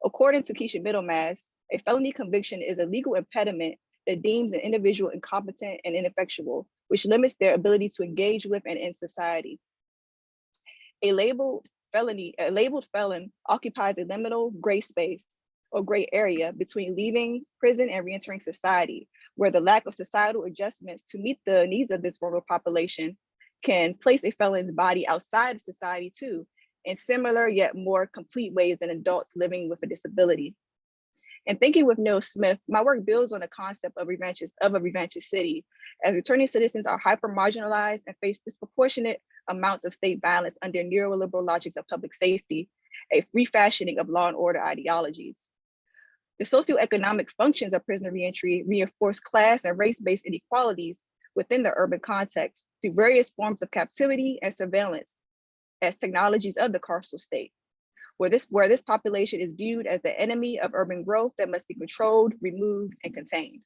According to Keisha Middlemass, a felony conviction is a legal impediment that deems an individual incompetent and ineffectual, which limits their ability to engage with and in society. A labeled felon occupies a liminal gray space or gray area between leaving prison and reentering society, where the lack of societal adjustments to meet the needs of this vulnerable population can place a felon's body outside of society too, in similar yet more complete ways than adults living with a disability. In thinking with Neil Smith, my work builds on the concept of a revanchist city, as returning citizens are hyper-marginalized and face disproportionate amounts of state violence under neoliberal logics of public safety, a refashioning of law and order ideologies. The socioeconomic functions of prisoner reentry reinforce class and race-based inequalities within the urban context through various forms of captivity and surveillance as technologies of the carceral state, where this population is viewed as the enemy of urban growth that must be controlled, removed, and contained.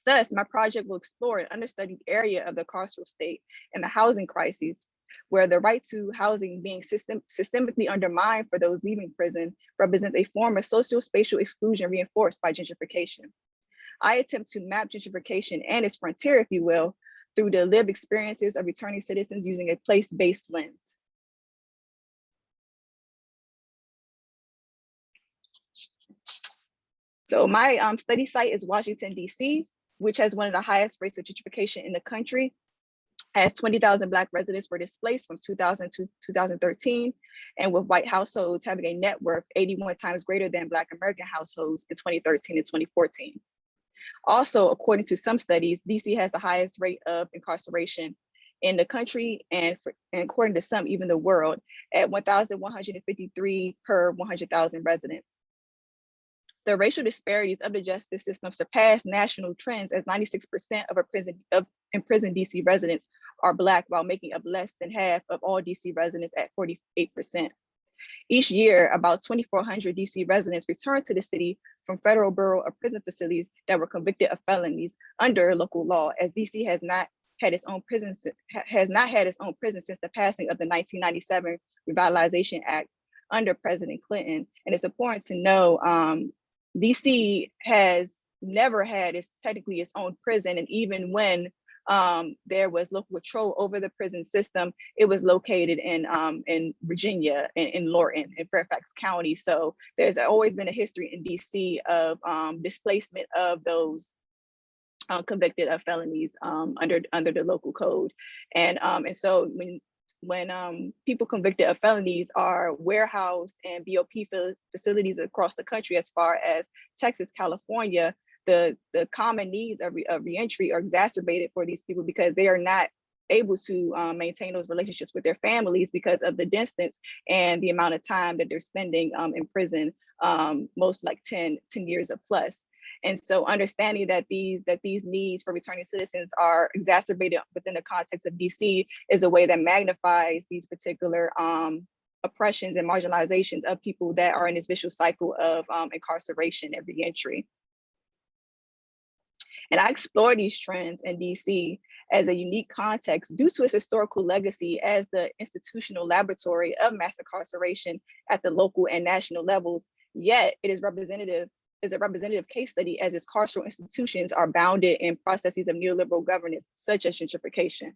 Thus, my project will explore an understudied area of the carceral state and the housing crises, where the right to housing being systemically undermined for those leaving prison represents a form of socio-spatial exclusion reinforced by gentrification. I attempt to map gentrification and its frontier, if you will, through the lived experiences of returning citizens using a place-based lens. So my study site is Washington, D.C., which has one of the highest rates of gentrification in the country, as 20,000 Black residents were displaced from 2000 to 2013, and with white households having a net worth 81 times greater than Black American households in 2013 and 2014. Also, according to some studies, DC has the highest rate of incarceration in the country, and according to some, even the world, at 1,153 per 100,000 residents. The racial disparities of the justice system surpass national trends, as 96% of imprisoned DC residents are Black, while making up less than half of all DC residents at 48%. Each year, about 2,400 DC residents return to the city from federal bureau of prison facilities that were convicted of felonies under local law, as DC has not had its own prison since the passing of the 1997 Revitalization Act under President Clinton. And it's important to know DC has never had technically its own prison, and even when there was local control over the prison system, it was located in Virginia, in Lorton, in Fairfax County. So there's always been a history in DC of displacement of those convicted of felonies under the local code, and so when people convicted of felonies are warehoused in BOP facilities across the country, as far as Texas, California, the common needs of reentry are exacerbated for these people because they are not able to maintain those relationships with their families because of the distance and the amount of time that they're spending in prison, most like 10 years or plus. And so understanding that these needs for returning citizens are exacerbated within the context of DC is a way that magnifies these particular oppressions and marginalizations of people that are in this vicious cycle of incarceration and reentry. And I explore these trends in DC as a unique context due to its historical legacy as the institutional laboratory of mass incarceration at the local and national levels, yet it is a representative case study as its carceral institutions are bounded in processes of neoliberal governance, such as gentrification.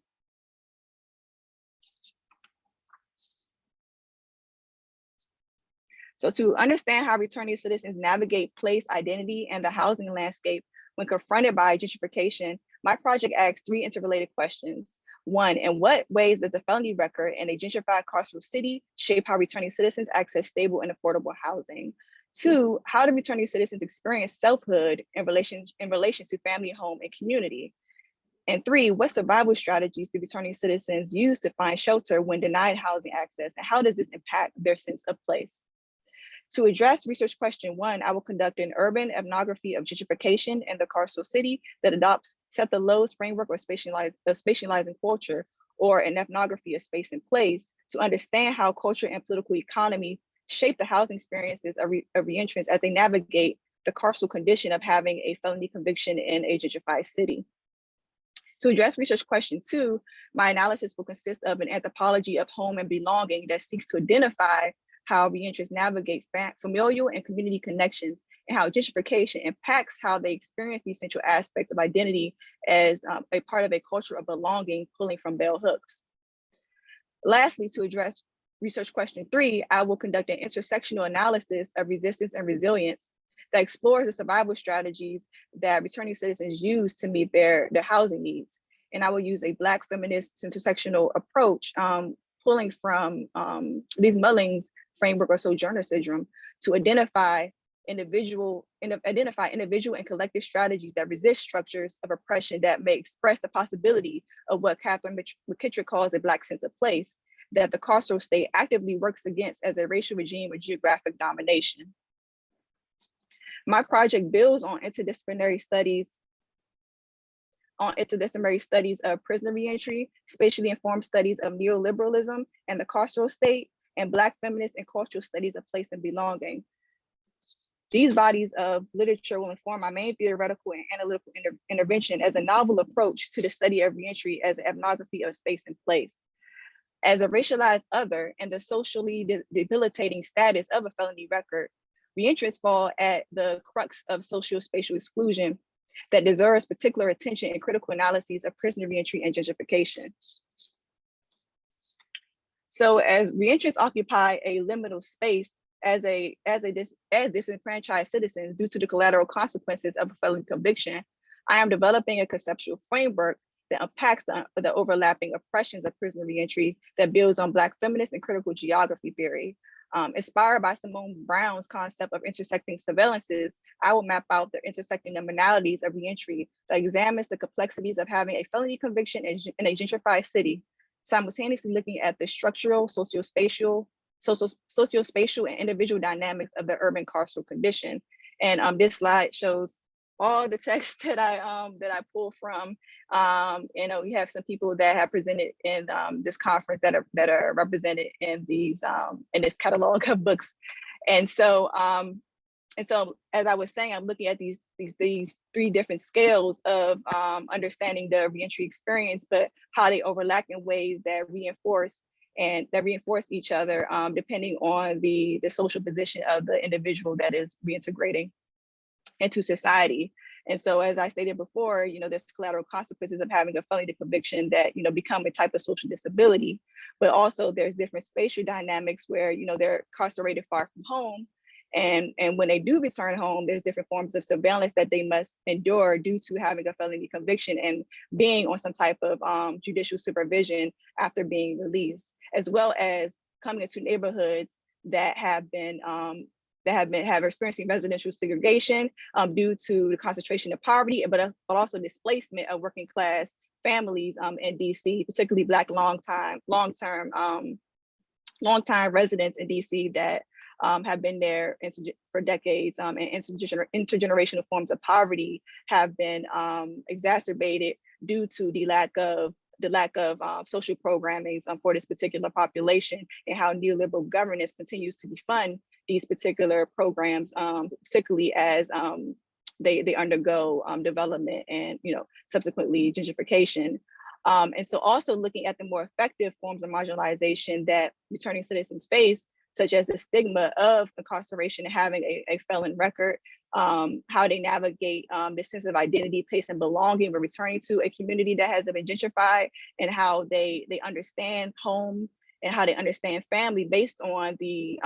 So to understand how returning citizens navigate place, identity, and the housing landscape when confronted by gentrification, my project asks 3 interrelated questions. 1, in what ways does a felony record in a gentrified carceral city shape how returning citizens access stable and affordable housing? 2, how do returning citizens experience selfhood in relation to family, home, and community? And 3, what survival strategies do returning citizens use to find shelter when denied housing access, and how does this impact their sense of place? To address research question 1, I will conduct an urban ethnography of gentrification in the carceral city that adopts Seth Lowe's framework of spatializing culture, or an ethnography of space and place, to understand how culture and political economy shape the housing experiences of reentrants as they navigate the carceral condition of having a felony conviction in a gentrified city. To address research question 2, my analysis will consist of an anthropology of home and belonging that seeks to identify how reentrants navigate familial and community connections, and how gentrification impacts how they experience these central aspects of identity as a part of a culture of belonging, pulling from bell hooks. Lastly, to address research question 3, I will conduct an intersectional analysis of resistance and resilience that explores the survival strategies that returning citizens use to meet their housing needs. And I will use a Black feminist intersectional approach, pulling from Liz Mulling's framework or sojourner syndrome, to identify individual and collective strategies that resist structures of oppression that may express the possibility of what Catherine McKittrick calls a Black sense of place, that the carceral state actively works against as a racial regime of geographic domination. My project builds on interdisciplinary studies of prisoner reentry, spatially informed studies of neoliberalism and the carceral state, and Black feminist and cultural studies of place and belonging. These bodies of literature will inform my main theoretical and analytical intervention as a novel approach to the study of reentry as an ethnography of space and place. As a racialized other and the socially debilitating status of a felony record, reentrants fall at the crux of socio-spatial exclusion that deserves particular attention in critical analyses of prisoner reentry and gentrification. So as reentrants occupy a liminal space as disenfranchised citizens due to the collateral consequences of a felony conviction, I am developing a conceptual framework that unpacks the overlapping oppressions of prisoner reentry that builds on Black feminist and critical geography theory. Inspired by Simone Brown's concept of intersecting surveillances, I will map out the intersecting nominalities of reentry that examines the complexities of having a felony conviction in a gentrified city, simultaneously looking at the structural, sociospatial, and individual dynamics of the urban carceral condition. And this slide shows all the text that I pulled from. We have some people that have presented in this conference that are represented in these in this catalog of books. And so as I was saying, I'm looking at these 3 different scales of understanding the reentry experience, but how they overlap in ways that reinforce each other depending on the social position of the individual that is reintegrating into society. And so, as I stated before, there's collateral consequences of having a felony conviction that, become a type of social disability, but also there's different spatial dynamics where, they're incarcerated far from home. And when they do return home, there's different forms of surveillance that they must endure due to having a felony conviction and being on some type of judicial supervision after being released, as well as coming into neighborhoods that have experiencing residential segregation due to the concentration of poverty, but also displacement of working class families in DC, particularly Black long-time residents in DC that have been there for decades, and intergenerational forms of poverty have been exacerbated due to the lack of social programming for this particular population, and how neoliberal governance continues to fund these particular programs, particularly as they undergo development and, you know, subsequently gentrification. And so also looking at the more effective forms of marginalization that returning citizens face, such as the stigma of incarceration and having a felon record, how they navigate the sense of identity, place, and belonging when returning to a community that has been gentrified, and how they understand home and how they understand family based on the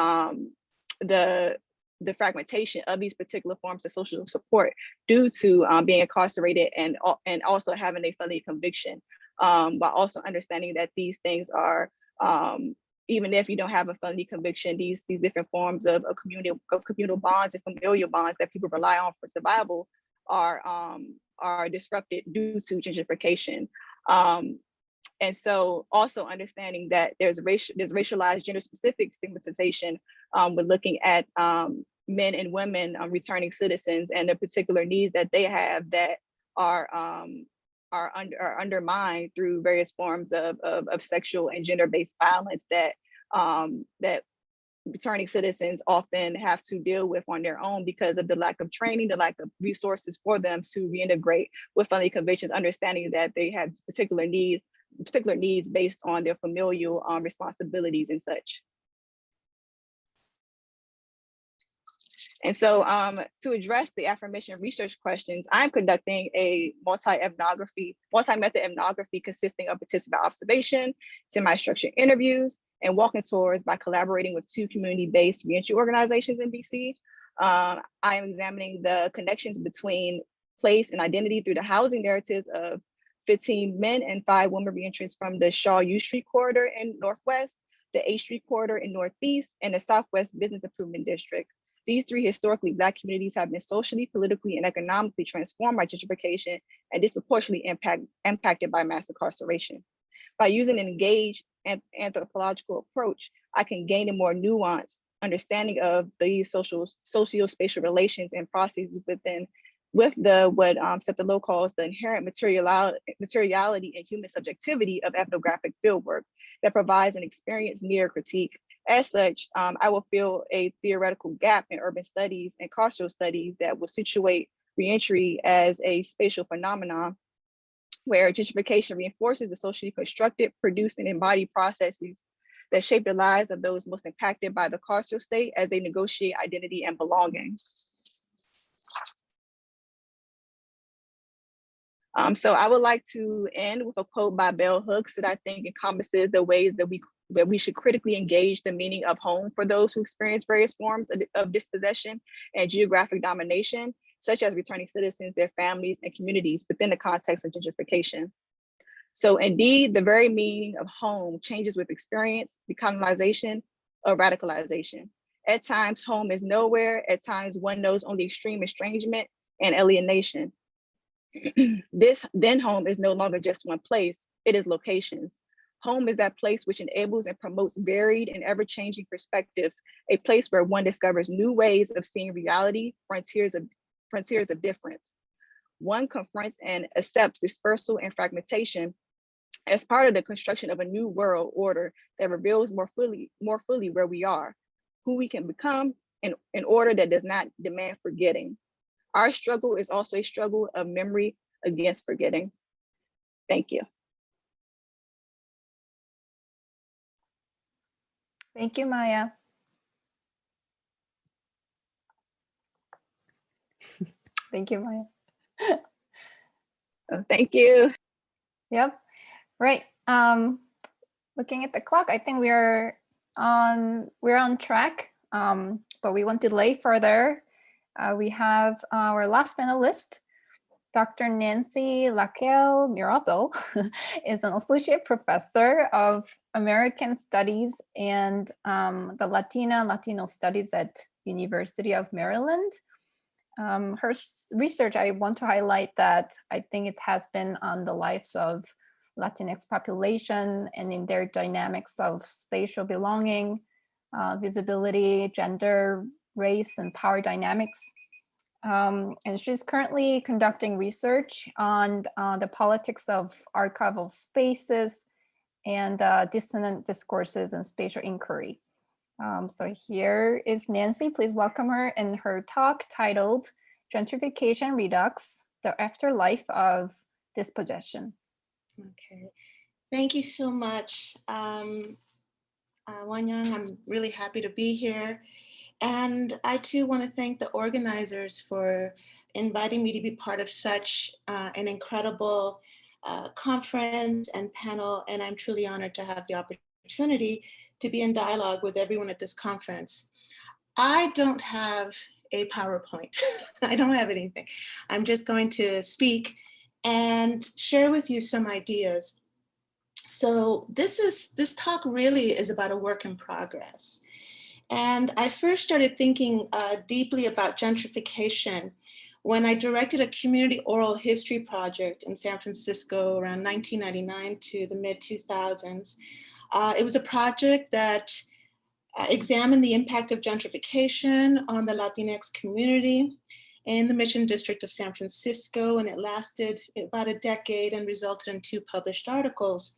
fragmentation of these particular forms of social support due to being incarcerated and also having a felony conviction, while also understanding that these things are, even if you don't have a felony conviction, these different forms of communal bonds and familial bonds that people rely on for survival are disrupted due to gentrification. And so also understanding that there's racialized gender-specific stigmatization with looking at men and women returning citizens and the particular needs that they have that are undermined through various forms of sexual and gender-based violence that that returning citizens often have to deal with on their own because of the lack of training, the lack of resources for them to reintegrate with felony convictions, understanding that they have particular needs based on their familial responsibilities and such. And so to address the aforementioned research questions, I'm conducting a multi-method ethnography consisting of participant observation, semi-structured interviews, and walking tours by collaborating with 2 community-based reentry organizations in DC. I am examining the connections between place and identity through the housing narratives of 15 men and 5 women reentrants from the Shaw U Street corridor in Northwest, the A Street corridor in Northeast, and the Southwest Business Improvement District. These 3 historically Black communities have been socially, politically, and economically transformed by gentrification and disproportionately impacted by mass incarceration. By using an engaged anthropological approach, I can gain a more nuanced understanding of these socio-spatial relations and processes with what Seth Lowe calls the inherent materiality and human subjectivity of ethnographic fieldwork that provides an experience near critique. As such, I will fill a theoretical gap in urban studies and carceral studies that will situate reentry as a spatial phenomenon where gentrification reinforces the socially constructed, produced, and embodied processes that shape the lives of those most impacted by the carceral state as they negotiate identity and belonging. So I would like to end with a quote by Bell Hooks that I think encompasses the ways that we should critically engage the meaning of home for those who experience various forms of dispossession and geographic domination, such as returning citizens, their families, and communities within the context of gentrification. So indeed, the very meaning of home changes with experience, decolonization, or radicalization. At times, home is nowhere. At times, one knows only extreme estrangement and alienation. Then home is no longer just one place, it is locations. Home is that place which enables and promotes varied and ever-changing perspectives, a place where one discovers new ways of seeing reality, frontiers of difference. One confronts and accepts dispersal and fragmentation as part of the construction of a new world order that reveals more fully where we are, who we can become, in order that does not demand forgetting. Our struggle is also a struggle of memory against forgetting. Thank you. Thank you, Maya. Thank you, Maya. Oh, thank you. Yep. Right. Looking at the clock, I think we're on track, but we won't delay further. We have our last panelist, Dr. Nancy Raquel Mirabal, is an associate professor of American Studies and the Latino Studies at University of Maryland. Her research, I want to highlight that I think it has been on the lives of Latinx population and in their dynamics of spatial belonging, visibility, gender, race, and power dynamics. And she's currently conducting research on the politics of archival spaces and dissonant discourses and spatial inquiry. So here is Nancy. Please welcome her in her talk titled Gentrification, Redux, the Afterlife of Dispossession. Okay, thank you so much, Wonhyung. I'm really happy to be here. And I too want to thank the organizers for inviting me to be part of such an incredible conference and panel. And I'm truly honored to have the opportunity to be in dialogue with everyone at this conference. I don't have a PowerPoint. I don't have anything. I'm just going to speak and share with you some ideas. So this talk really is about a work in progress. And I first started thinking deeply about gentrification when I directed a community oral history project in San Francisco around 1999 to the mid 2000s. It was a project that examined the impact of gentrification on the Latinx community in the Mission District of San Francisco, and it lasted about a decade and resulted in 2 published articles.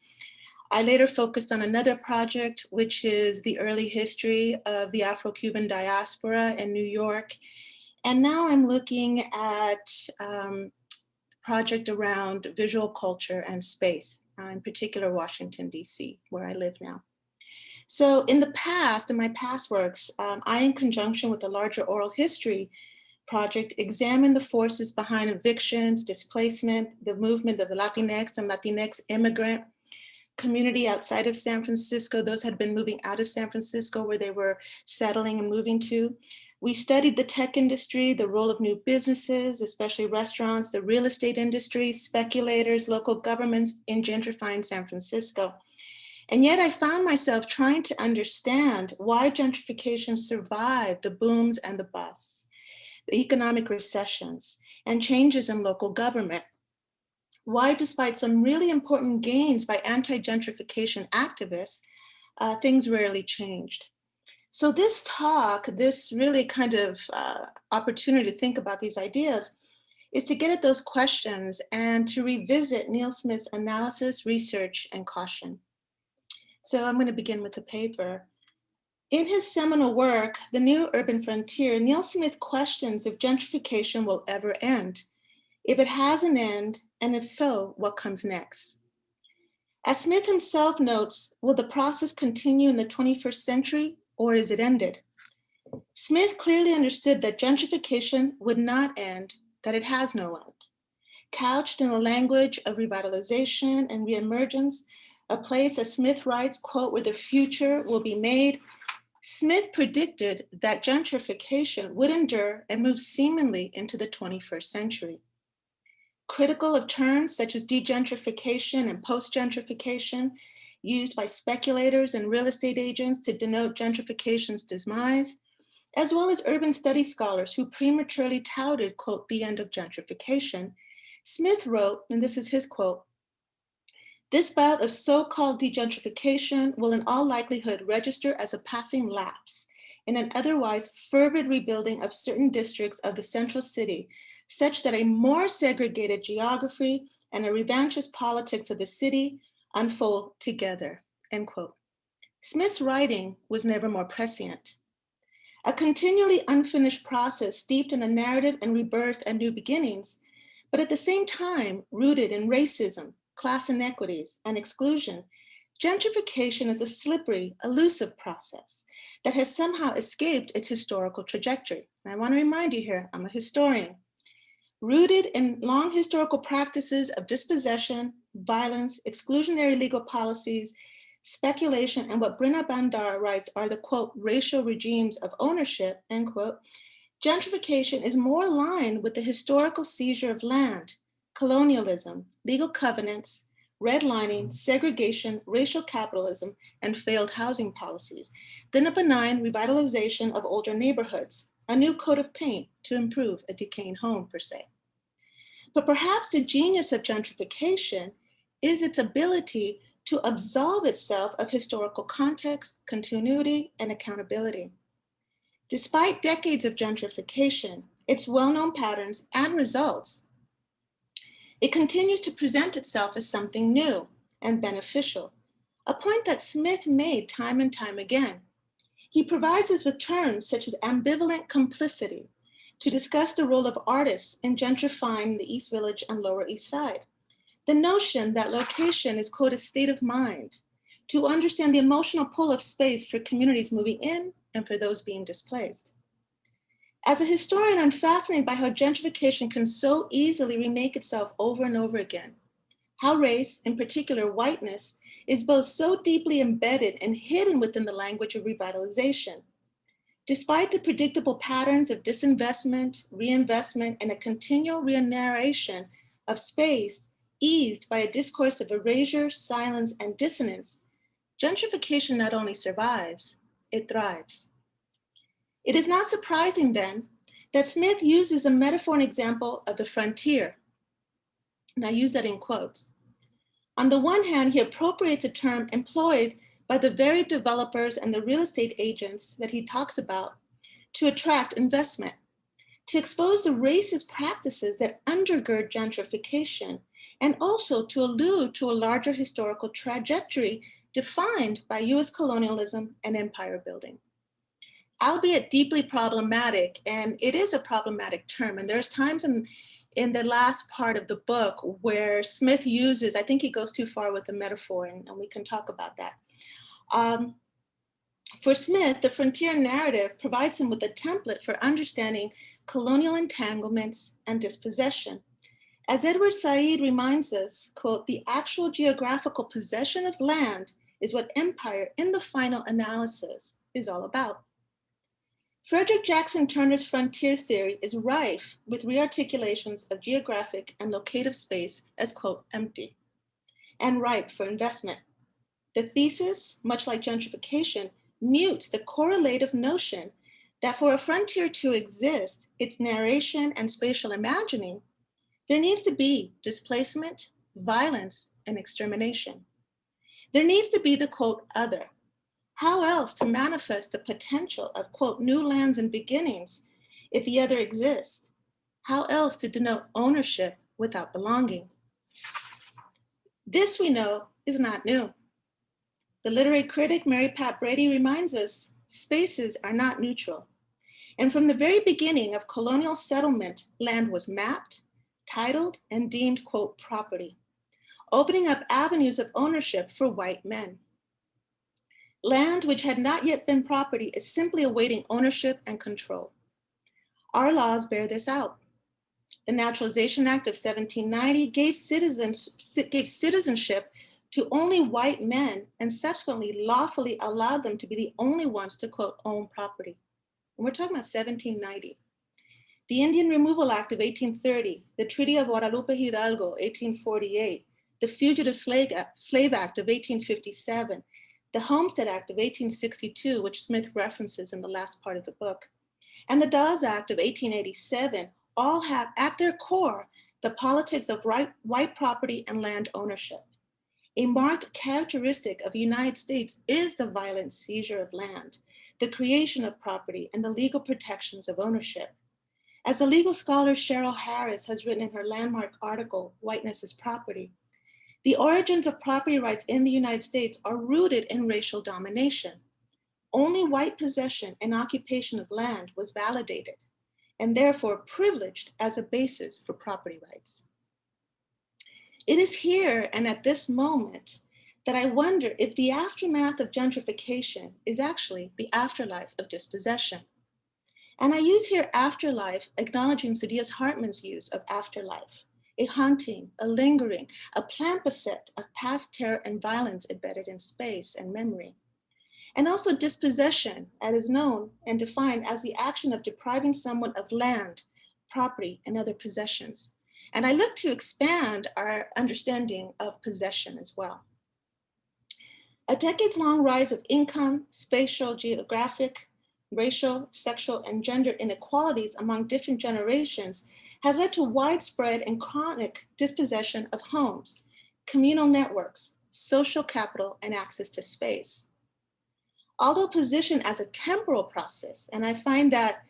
I later focused on another project, which is the early history of the Afro-Cuban diaspora in New York. And now I'm looking at a project around visual culture and space, in particular Washington, DC, where I live now. So in the past, in my past works, I, in conjunction with a larger oral history project, examined the forces behind evictions, displacement, the movement of the Latinx and Latinx immigrant community outside of San Francisco. Those had been moving out of San Francisco where they were settling and moving to. We studied the tech industry, the role of new businesses, especially restaurants, the real estate industry, speculators, local governments in gentrifying San Francisco. And yet I found myself trying to understand why gentrification survived the booms and the busts, the economic recessions, and changes in local government. Why, despite some really important gains by anti-gentrification activists, things rarely changed. So this talk, this really kind of opportunity to think about these ideas, is to get at those questions and to revisit Neil Smith's analysis, research, and caution. So I'm going to begin with the paper. In his seminal work, The New Urban Frontier, Neil Smith questions if gentrification will ever end, if it has an end, and if so, what comes next? As Smith himself notes, will the process continue in the 21st century, or is it ended? Smith clearly understood that gentrification would not end, that it has no end. Couched in the language of revitalization and reemergence, a place, as Smith writes, quote, where the future will be made, Smith predicted that gentrification would endure and move seemingly into the 21st century. Critical of terms such as degentrification and post-gentrification, used by speculators and real estate agents to denote gentrification's demise, as well as urban studies scholars who prematurely touted, quote, the end of gentrification, Smith wrote, and this is his quote, "This bout of so-called degentrification will in all likelihood register as a passing lapse in an otherwise fervid rebuilding of certain districts of the central city, such that a more segregated geography and a revanchist politics of the city unfold together," end quote. Smith's writing was never more prescient. A continually unfinished process steeped in a narrative and rebirth and new beginnings, but at the same time rooted in racism, class inequities, and exclusion, gentrification is a slippery, elusive process that has somehow escaped its historical trajectory. And I want to remind you here, I'm a historian. Rooted in long historical practices of dispossession, violence, exclusionary legal policies, speculation, and what Brinna Bandar writes are the, quote, racial regimes of ownership, end quote, gentrification is more aligned with the historical seizure of land, colonialism, legal covenants, redlining, segregation, racial capitalism, and failed housing policies than a benign revitalization of older neighborhoods, a new coat of paint to improve a decaying home, per se. But perhaps the genius of gentrification is its ability to absolve itself of historical context, continuity, and accountability. Despite decades of gentrification, its well-known patterns and results, it continues to present itself as something new and beneficial, a point that Smith made time and time again. He provides us with terms such as ambivalent complicity, to discuss the role of artists in gentrifying the East Village and Lower East Side. The notion that location is, quote, a state of mind, to understand the emotional pull of space for communities moving in and for those being displaced. As a historian, I'm fascinated by how gentrification can so easily remake itself over and over again. How race, in particular whiteness, is both so deeply embedded and hidden within the language of revitalization. Despite the predictable patterns of disinvestment, reinvestment, and a continual re-narration of space eased by a discourse of erasure, silence, and dissonance, gentrification not only survives, it thrives. It is not surprising then that Smith uses a metaphor and example of the frontier, and I use that in quotes. On the one hand, he appropriates a term employed by the very developers and the real estate agents that he talks about to attract investment, to expose the racist practices that undergird gentrification, and also to allude to a larger historical trajectory defined by US colonialism and empire building. Albeit deeply problematic, and it is a problematic term, and there's times in the last part of the book where Smith uses, I think he goes too far with the metaphor, and we can talk about that. For Smith, the frontier narrative provides him with a template for understanding colonial entanglements and dispossession. As Edward Said reminds us, quote, the actual geographical possession of land is what empire in the final analysis is all about. Frederick Jackson Turner's frontier theory is rife with rearticulations of geographic and locative space as, quote, empty and ripe for investment. The thesis, much like gentrification, mutes the correlative notion that for a frontier to exist, its narration and spatial imagining, there needs to be displacement, violence, and extermination. There needs to be the, quote, other. How else to manifest the potential of, quote, new lands and beginnings if the other exists? How else to denote ownership without belonging? This, we know, is not new. The literary critic Mary Pat Brady reminds us spaces are not neutral. And from the very beginning of colonial settlement, land was mapped, titled, and deemed, quote, property, opening up avenues of ownership for white men. Land which had not yet been property is simply awaiting ownership and control. Our laws bear this out. The Naturalization Act of 1790 gave citizenship to only white men and subsequently lawfully allowed them to be the only ones to, quote, own property. And we're talking about 1790. The Indian Removal Act of 1830, the Treaty of Guadalupe Hidalgo, 1848, the Fugitive Slave Act of 1857, the Homestead Act of 1862, which Smith references in the last part of the book, and the Dawes Act of 1887 all have at their core the politics of white property and land ownership. A marked characteristic of the United States is the violent seizure of land, the creation of property, and the legal protections of ownership. As the legal scholar Cheryl Harris has written in her landmark article, Whiteness is Property, the origins of property rights in the United States are rooted in racial domination. Only white possession and occupation of land was validated, and therefore privileged as a basis for property rights. It is here and at this moment that I wonder if the aftermath of gentrification is actually the afterlife of dispossession. And I use here afterlife, acknowledging Sadias Hartman's use of afterlife, a haunting, a lingering, a palimpsest of past terror and violence embedded in space and memory. And also dispossession, as is known and defined as the action of depriving someone of land, property, and other possessions. And I look to expand our understanding of possession as well. A decades-long rise of income, spatial, geographic, racial, sexual, and gender inequalities among different generations has led to widespread and chronic dispossession of homes, communal networks, social capital, and access to space. Although positioned as a temporal process, and I find that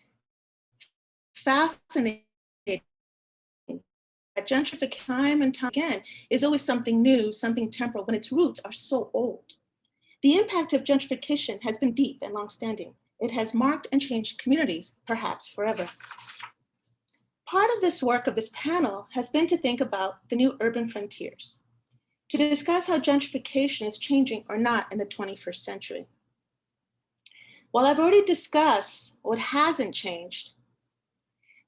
fascinating, that gentrification time and time again is always something new, something temporal, when its roots are so old. The impact of gentrification has been deep and longstanding. It has marked and changed communities, perhaps forever. Part of this work of this panel has been to think about the new urban frontiers, to discuss how gentrification is changing or not in the 21st century. While I've already discussed what hasn't changed,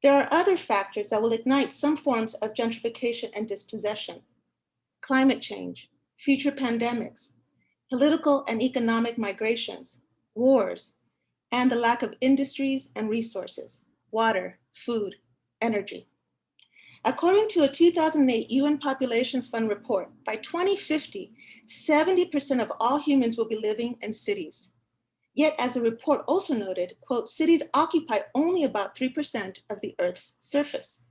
there are other factors that will ignite some forms of gentrification and dispossession: climate change, future pandemics, political and economic migrations, wars, and the lack of industries and resources, water, food, energy. According to a 2008 UN Population Fund report, by 2050, 70% of all humans will be living in cities. Yet, as the report also noted, quote, cities occupy only about 3% of the Earth's surface.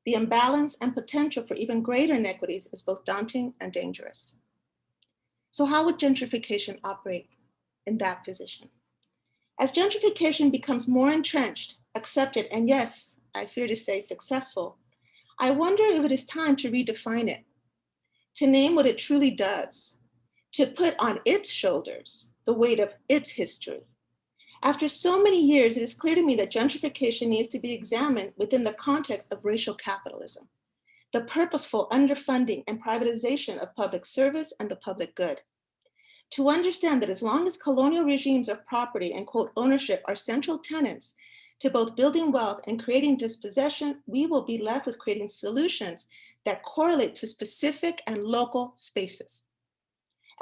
The imbalance and potential for even greater inequities is both daunting and dangerous. So how would gentrification operate in that position? As gentrification becomes more entrenched, accepted, and yes, I fear to say successful, I wonder if it is time to redefine it, to name what it truly does, to put on its shoulders the weight of its history. After so many years, it is clear to me that gentrification needs to be examined within the context of racial capitalism, the purposeful underfunding and privatization of public service and the public good. To understand that as long as colonial regimes of property and quote ownership are central tenets to both building wealth and creating dispossession, we will be left with creating solutions that correlate to specific and local spaces,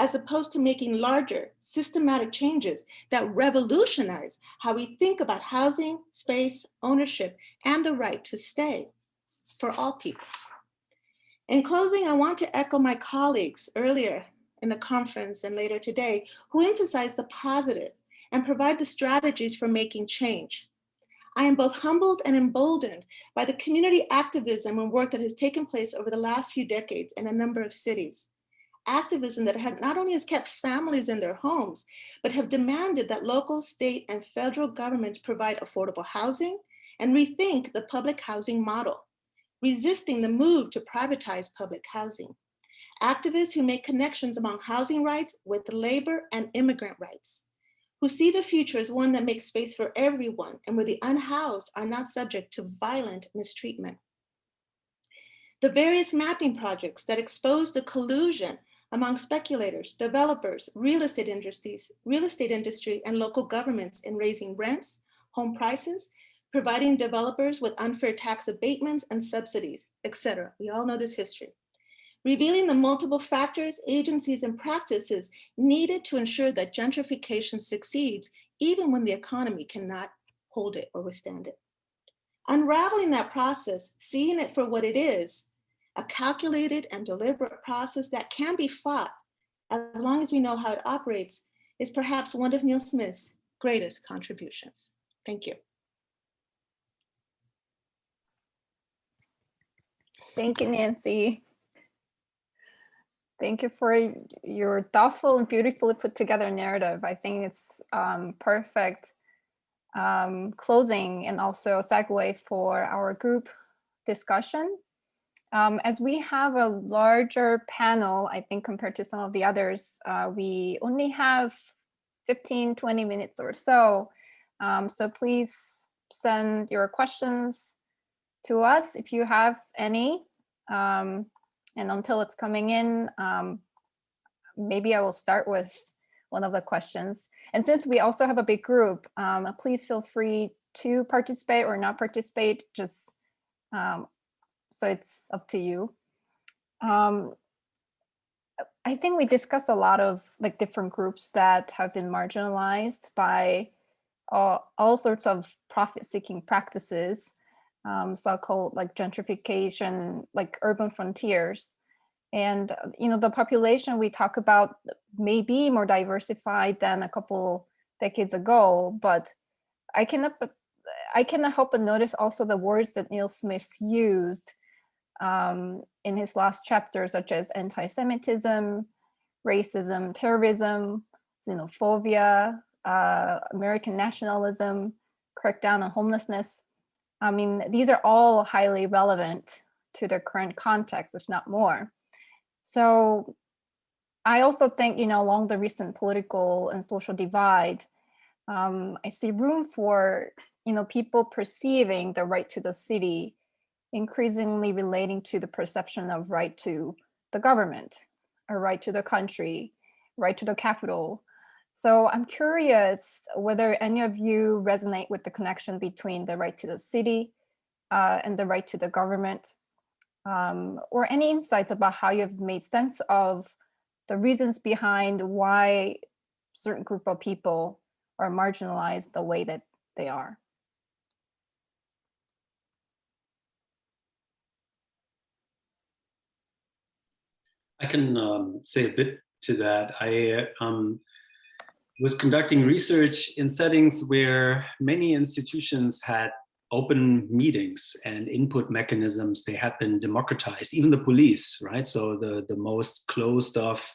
as opposed to making larger, systematic changes that revolutionize how we think about housing, space, ownership, and the right to stay for all people. In closing, I want to echo my colleagues earlier in the conference and later today, who emphasize the positive and provide the strategies for making change. I am both humbled and emboldened by the community activism and work that has taken place over the last few decades in a number of cities. Activism that not only has kept families in their homes, but have demanded that local, state, and federal governments provide affordable housing and rethink the public housing model, resisting the move to privatize public housing. Activists who make connections among housing rights with labor and immigrant rights, who see the future as one that makes space for everyone and where the unhoused are not subject to violent mistreatment. The various mapping projects that expose the collusion among speculators, developers, real estate industry, and local governments in raising rents, home prices, providing developers with unfair tax abatements and subsidies, etc. We all know this history. Revealing the multiple factors, agencies, and practices needed to ensure that gentrification succeeds, even when the economy cannot hold it or withstand it. Unraveling that process, seeing it for what it is, a calculated and deliberate process that can be fought as long as we know how it operates, is perhaps one of Neil Smith's greatest contributions. Thank you. Thank you, Nancy. Thank you for your thoughtful and beautifully put together narrative. I think it's perfect closing and also a segue for our group discussion. As we have a larger panel, I think compared to some of the others, we only have 15, 20 minutes or so. So please send your questions to us if you have any. And until it's coming in, maybe I will start with one of the questions. And since we also have a big group, please feel free to participate or not participate, just so it's up to you. I think we discussed a lot of like different groups that have been marginalized by all sorts of profit-seeking practices. So-called like gentrification, like urban frontiers. And, you know, the population we talk about may be more diversified than a couple decades ago, but I cannot help but notice also the words that Neil Smith used in his last chapter, such as anti-Semitism, racism, terrorism, xenophobia, American nationalism, crackdown on homelessness. I mean, these are all highly relevant to the current context, if not more. So I also think, you know, along the recent political and social divide, I see room for, you know, people perceiving the right to the city increasingly relating to the perception of right to the government, or right to the country, right to the capital. So I'm curious whether any of you resonate with the connection between the right to the city and the right to the government, or any insights about how you've made sense of the reasons behind why certain group of people are marginalized the way that they are. I can say a bit to that. I was conducting research in settings where many institutions had open meetings and input mechanisms. They had been democratized, even the police, right? So the most closed off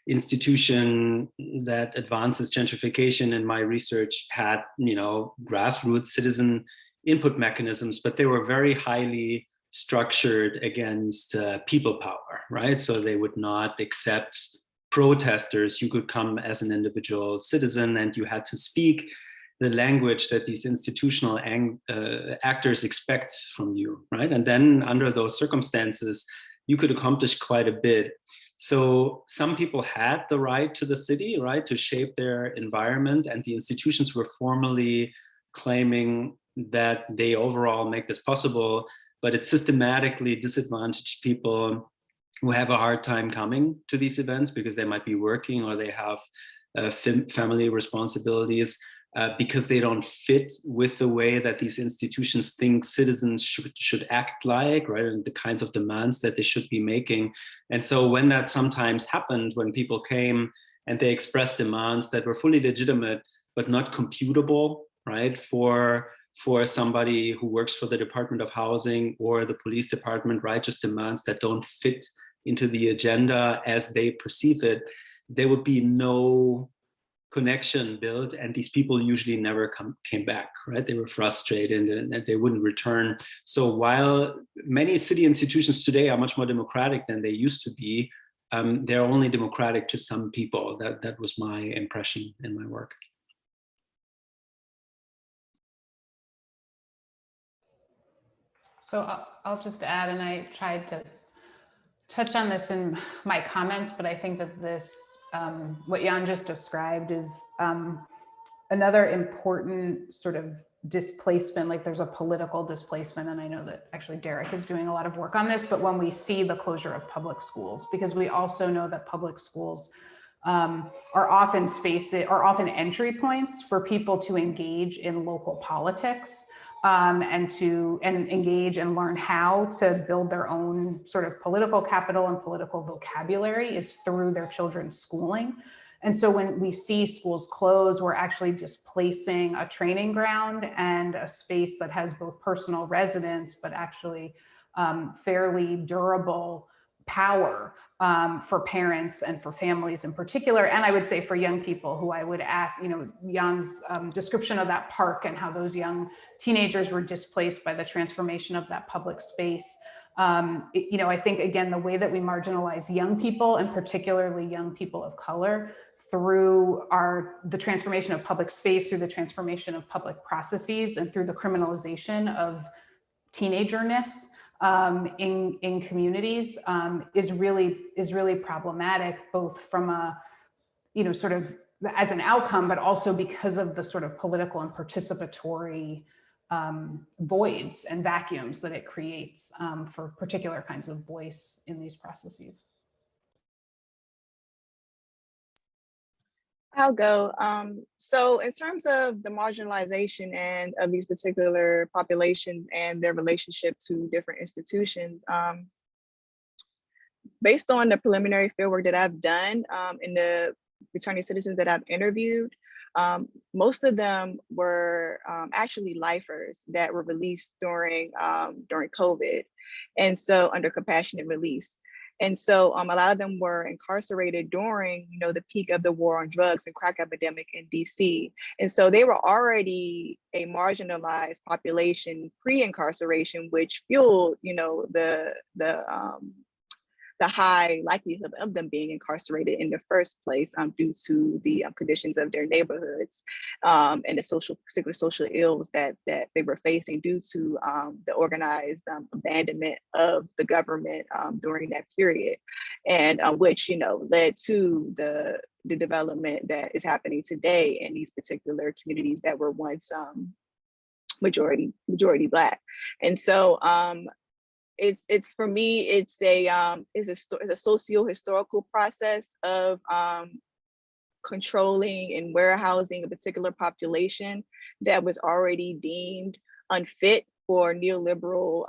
institution that advances gentrification in my research had, grassroots citizen input mechanisms, but they were very highly structured against people power, right? So they would not accept protesters. You could come as an individual citizen and you had to speak the language that these institutional actors expect from you, right? And then under those circumstances, you could accomplish quite a bit. So some people had the right to the city, right, to shape their environment, and the institutions were formally claiming that they overall make this possible, but it systematically disadvantaged people who have a hard time coming to these events because they might be working or they have family responsibilities, because they don't fit with the way that these institutions think citizens should act like, right, and the kinds of demands that they should be making. And so when that sometimes happened, when people came and they expressed demands that were fully legitimate but not computable, right, for somebody who works for the Department of Housing or the police department, right, just demands that don't fit into the agenda as they perceive it, there would be no connection built, and these people usually never came back, right? They were frustrated and they wouldn't return. So while many city institutions today are much more democratic than they used to be, they're only democratic to some people. That was my impression in my work. So I'll just add, and I tried to touch on this in my comments, but I think that this, what Jan just described is another important sort of displacement, like there's a political displacement, and I know that actually Derek is doing a lot of work on this, but when we see the closure of public schools, because we also know that public schools are often entry points for people to engage in local politics, and engage and learn how to build their own sort of political capital and political vocabulary is through their children's schooling. And so when we see schools close, we're actually displacing a training ground and a space that has both personal residence, but actually fairly durable power for parents and for families in particular. And I would say for young people, who I would ask, Jan's description of that park and how those young teenagers were displaced by the transformation of that public space. I think, again, the way that we marginalize young people, and particularly young people of color, through the transformation of public space, through the transformation of public processes, and through the criminalization of teenagerness in communities is really problematic, both from a, sort of as an outcome, but also because of the sort of political and participatory voids and vacuums that it creates for particular kinds of voice in these processes. I'll go. So in terms of the marginalization and of these particular populations and their relationship to different institutions, based on the preliminary fieldwork that I've done in the returning citizens that I've interviewed, most of them were actually lifers that were released during COVID, and so under compassionate release. And so a lot of them were incarcerated during, the peak of the war on drugs and crack epidemic in DC. And so they were already a marginalized population pre-incarceration, which fueled, the the high likelihood of them being incarcerated in the first place due to the conditions of their neighborhoods and the particular social ills that they were facing due to the organized abandonment of the government during that period, and which led to the development that is happening today in these particular communities that were once majority Black. And so it's for me, it's a socio-historical process of controlling and warehousing a particular population that was already deemed unfit for neoliberal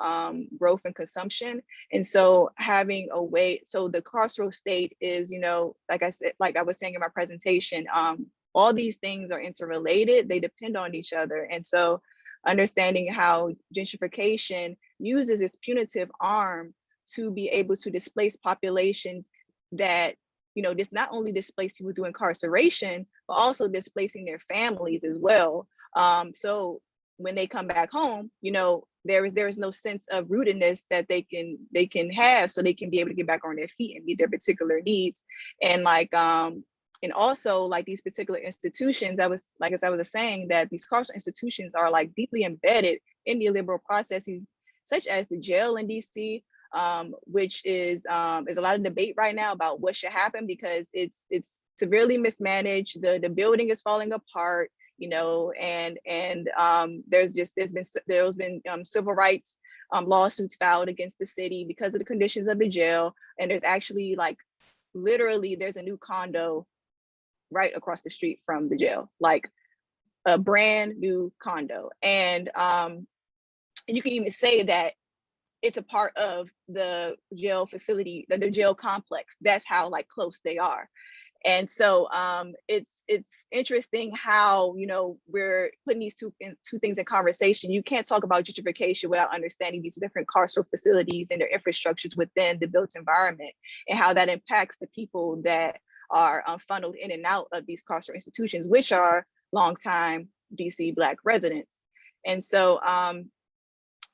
growth and consumption. And so having a way, so the carceral state is, like I said, like I was saying in my presentation, all these things are interrelated, they depend on each other. And so understanding how gentrification uses its punitive arm to be able to displace populations that, this not only displace people through incarceration, but also displacing their families as well. So when they come back home, there is no sense of rootedness that they can have, so they can be able to get back on their feet and meet their particular needs. And and also like these particular institutions, as I was saying, that these carceral institutions are like deeply embedded in neoliberal processes, such as the jail in DC, which is a lot of debate right now about what should happen because it's severely mismanaged. The building is falling apart, and there's been civil rights lawsuits filed against the city because of the conditions of the jail. And there's actually literally there's a new condo right across the street from the jail, like a brand new condo. And you can even say that it's a part of the jail facility, the jail complex. That's how close they are. And so it's interesting how we're putting these two things in conversation. You can't talk about gentrification without understanding these different carceral facilities and their infrastructures within the built environment and how that impacts the people that are funneled in and out of these carceral institutions, which are longtime DC Black residents. And so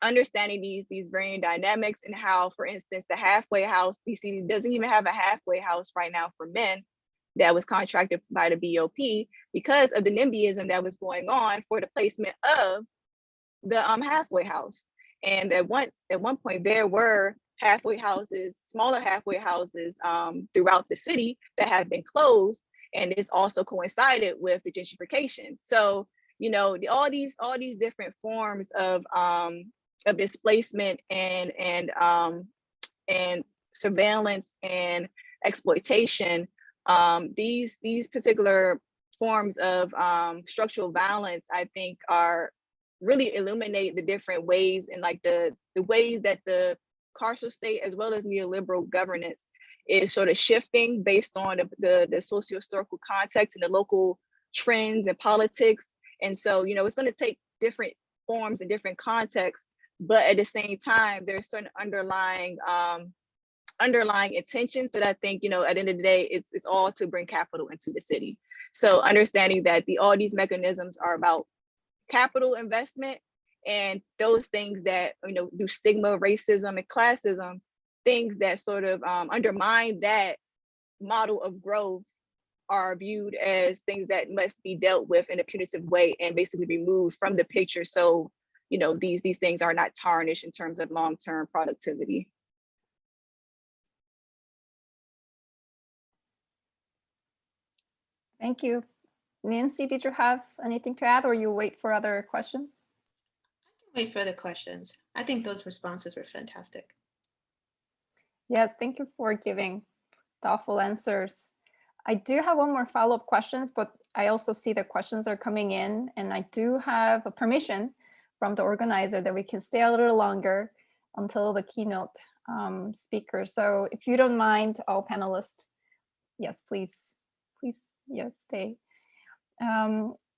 understanding these varying dynamics and how, for instance, the halfway house, DC doesn't even have a halfway house right now for men that was contracted by the BOP because of the NIMBYism that was going on for the placement of the halfway house. And at one point there were halfway houses, smaller halfway houses throughout the city that have been closed, and it's also coincided with the gentrification. So all these different forms of displacement and surveillance and exploitation, these particular forms of structural violence, I think, are really illuminate the different ways and the ways that the carceral state as well as neoliberal governance is sort of shifting based on the socio-historical context and the local trends and politics. And so, it's going to take different forms and different contexts, but at the same time, there's certain underlying intentions that I think, at the end of the day, it's all to bring capital into the city. So understanding that all these mechanisms are about capital investment, and those things that, do stigma, racism, and classism, things that sort of undermine that model of growth are viewed as things that must be dealt with in a punitive way and basically removed from the picture. So, these things are not tarnished in terms of long-term productivity. Thank you. Nancy, did you have anything to add, or you wait for other questions? Wait for the questions. I think those responses were fantastic. Yes, thank you for giving thoughtful answers. I do have one more follow-up questions, but I also see the questions are coming in, and I do have a permission from the organizer that we can stay a little longer until the keynote speaker. So if you don't mind, all panelists, yes, please, yes, stay.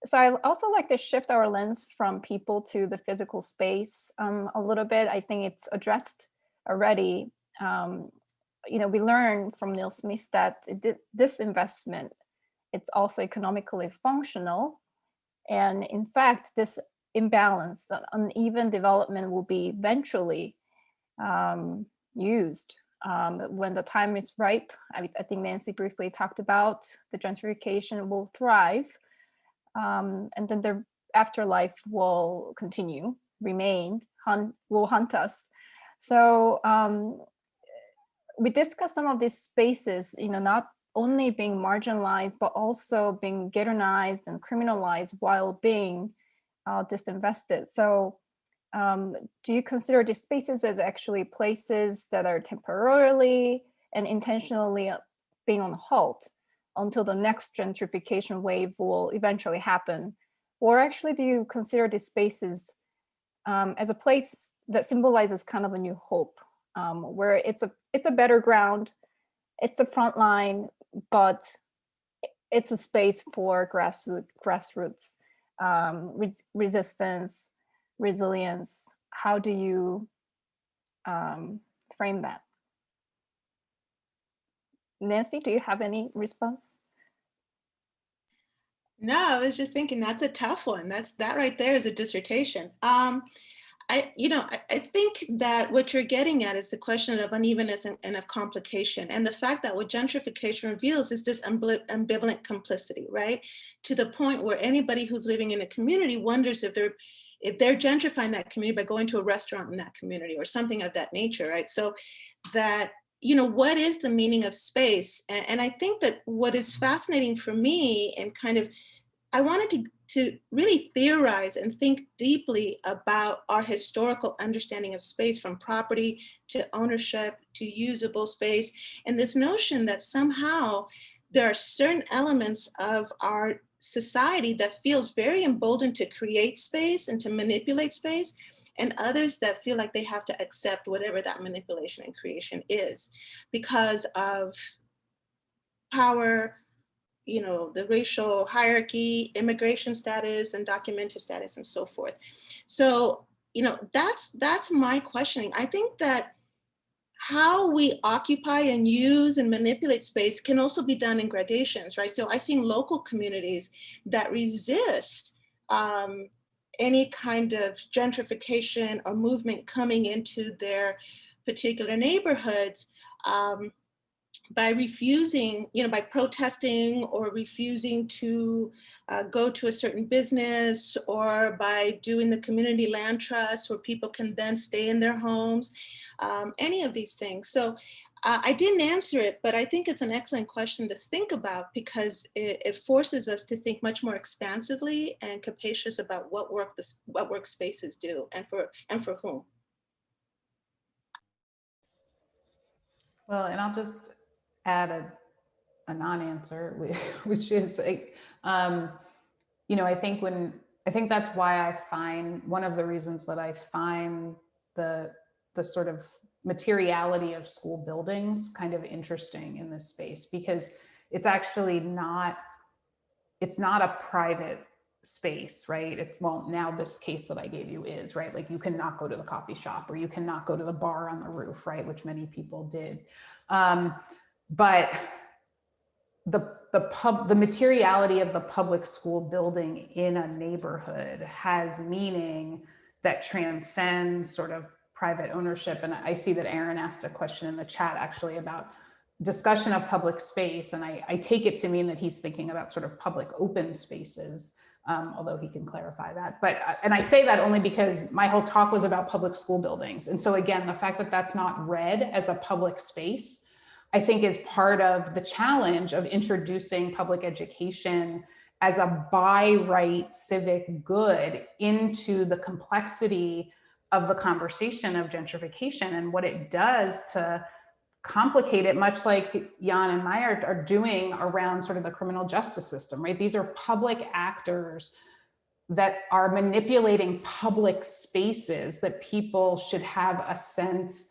So I also like to shift our lens from people to the physical space a little bit. I think it's addressed already. We learned from Neil Smith that disinvestment, it's also economically functional. And in fact, this imbalance, uneven development will be eventually used when the time is ripe, I think Nancy briefly talked about, the gentrification will thrive, and then the afterlife will continue, will hunt us. So we discussed some of these spaces, not only being marginalized, but also being ghettoized and criminalized while being disinvested. So do you consider these spaces as actually places that are temporarily and intentionally being on halt until the next gentrification wave will eventually happen? Or actually, do you consider these spaces as a place that symbolizes kind of a new hope, where it's a better ground, it's a front line, but it's a space for grassroots resistance, resilience? How do you frame that? Nancy, do you have any response? No, I was just thinking that's a tough one. That right there is a dissertation. I think that what you're getting at is the question of unevenness and of complication. And the fact that what gentrification reveals is this ambivalent complicity, right? To the point where anybody who's living in a community wonders if they're gentrifying that community by going to a restaurant in that community or something of that nature, right? So that, what is the meaning of space? And I think that what is fascinating for me and kind of, I wanted to really theorize and think deeply about our historical understanding of space, from property to ownership to usable space. And this notion that somehow there are certain elements of our society that feels very emboldened to create space and to manipulate space, and others that feel like they have to accept whatever that manipulation and creation is because of power, the racial hierarchy, immigration status, and documented status, and so forth. So, that's my questioning. I think that how we occupy and use and manipulate space can also be done in gradations, right? So I've seen local communities that resist any kind of gentrification or movement coming into their particular neighborhoods, by refusing, by protesting or refusing to go to a certain business, or by doing the community land trust where people can then stay in their homes, any of these things. So I didn't answer it, but I think it's an excellent question to think about, because it forces us to think much more expansively and capacious about what work spaces do and for whom. Well, and I'll just add a non-answer, which is, I think that's why I find, one of the reasons that I find the sort of materiality of school buildings kind of interesting in this space, because it's actually it's not a private space, right? Well, now this case that I gave you is, right? Like, you cannot go to the coffee shop, or you cannot go to the bar on the roof, right? Which many people did. But the materiality of the public school building in a neighborhood has meaning that transcends sort of private ownership. And I see that Aaron asked a question in the chat actually about discussion of public space. And I take it to mean that he's thinking about sort of public open spaces, although he can clarify that. And I say that only because my whole talk was about public school buildings. And so again, the fact that that's not read as a public space, I think, is part of the challenge of introducing public education as a by right civic good into the complexity of the conversation of gentrification, and what it does to complicate it, much like Jan and Maya are doing around sort of the criminal justice system, right? These are public actors that are manipulating public spaces that people should have a sense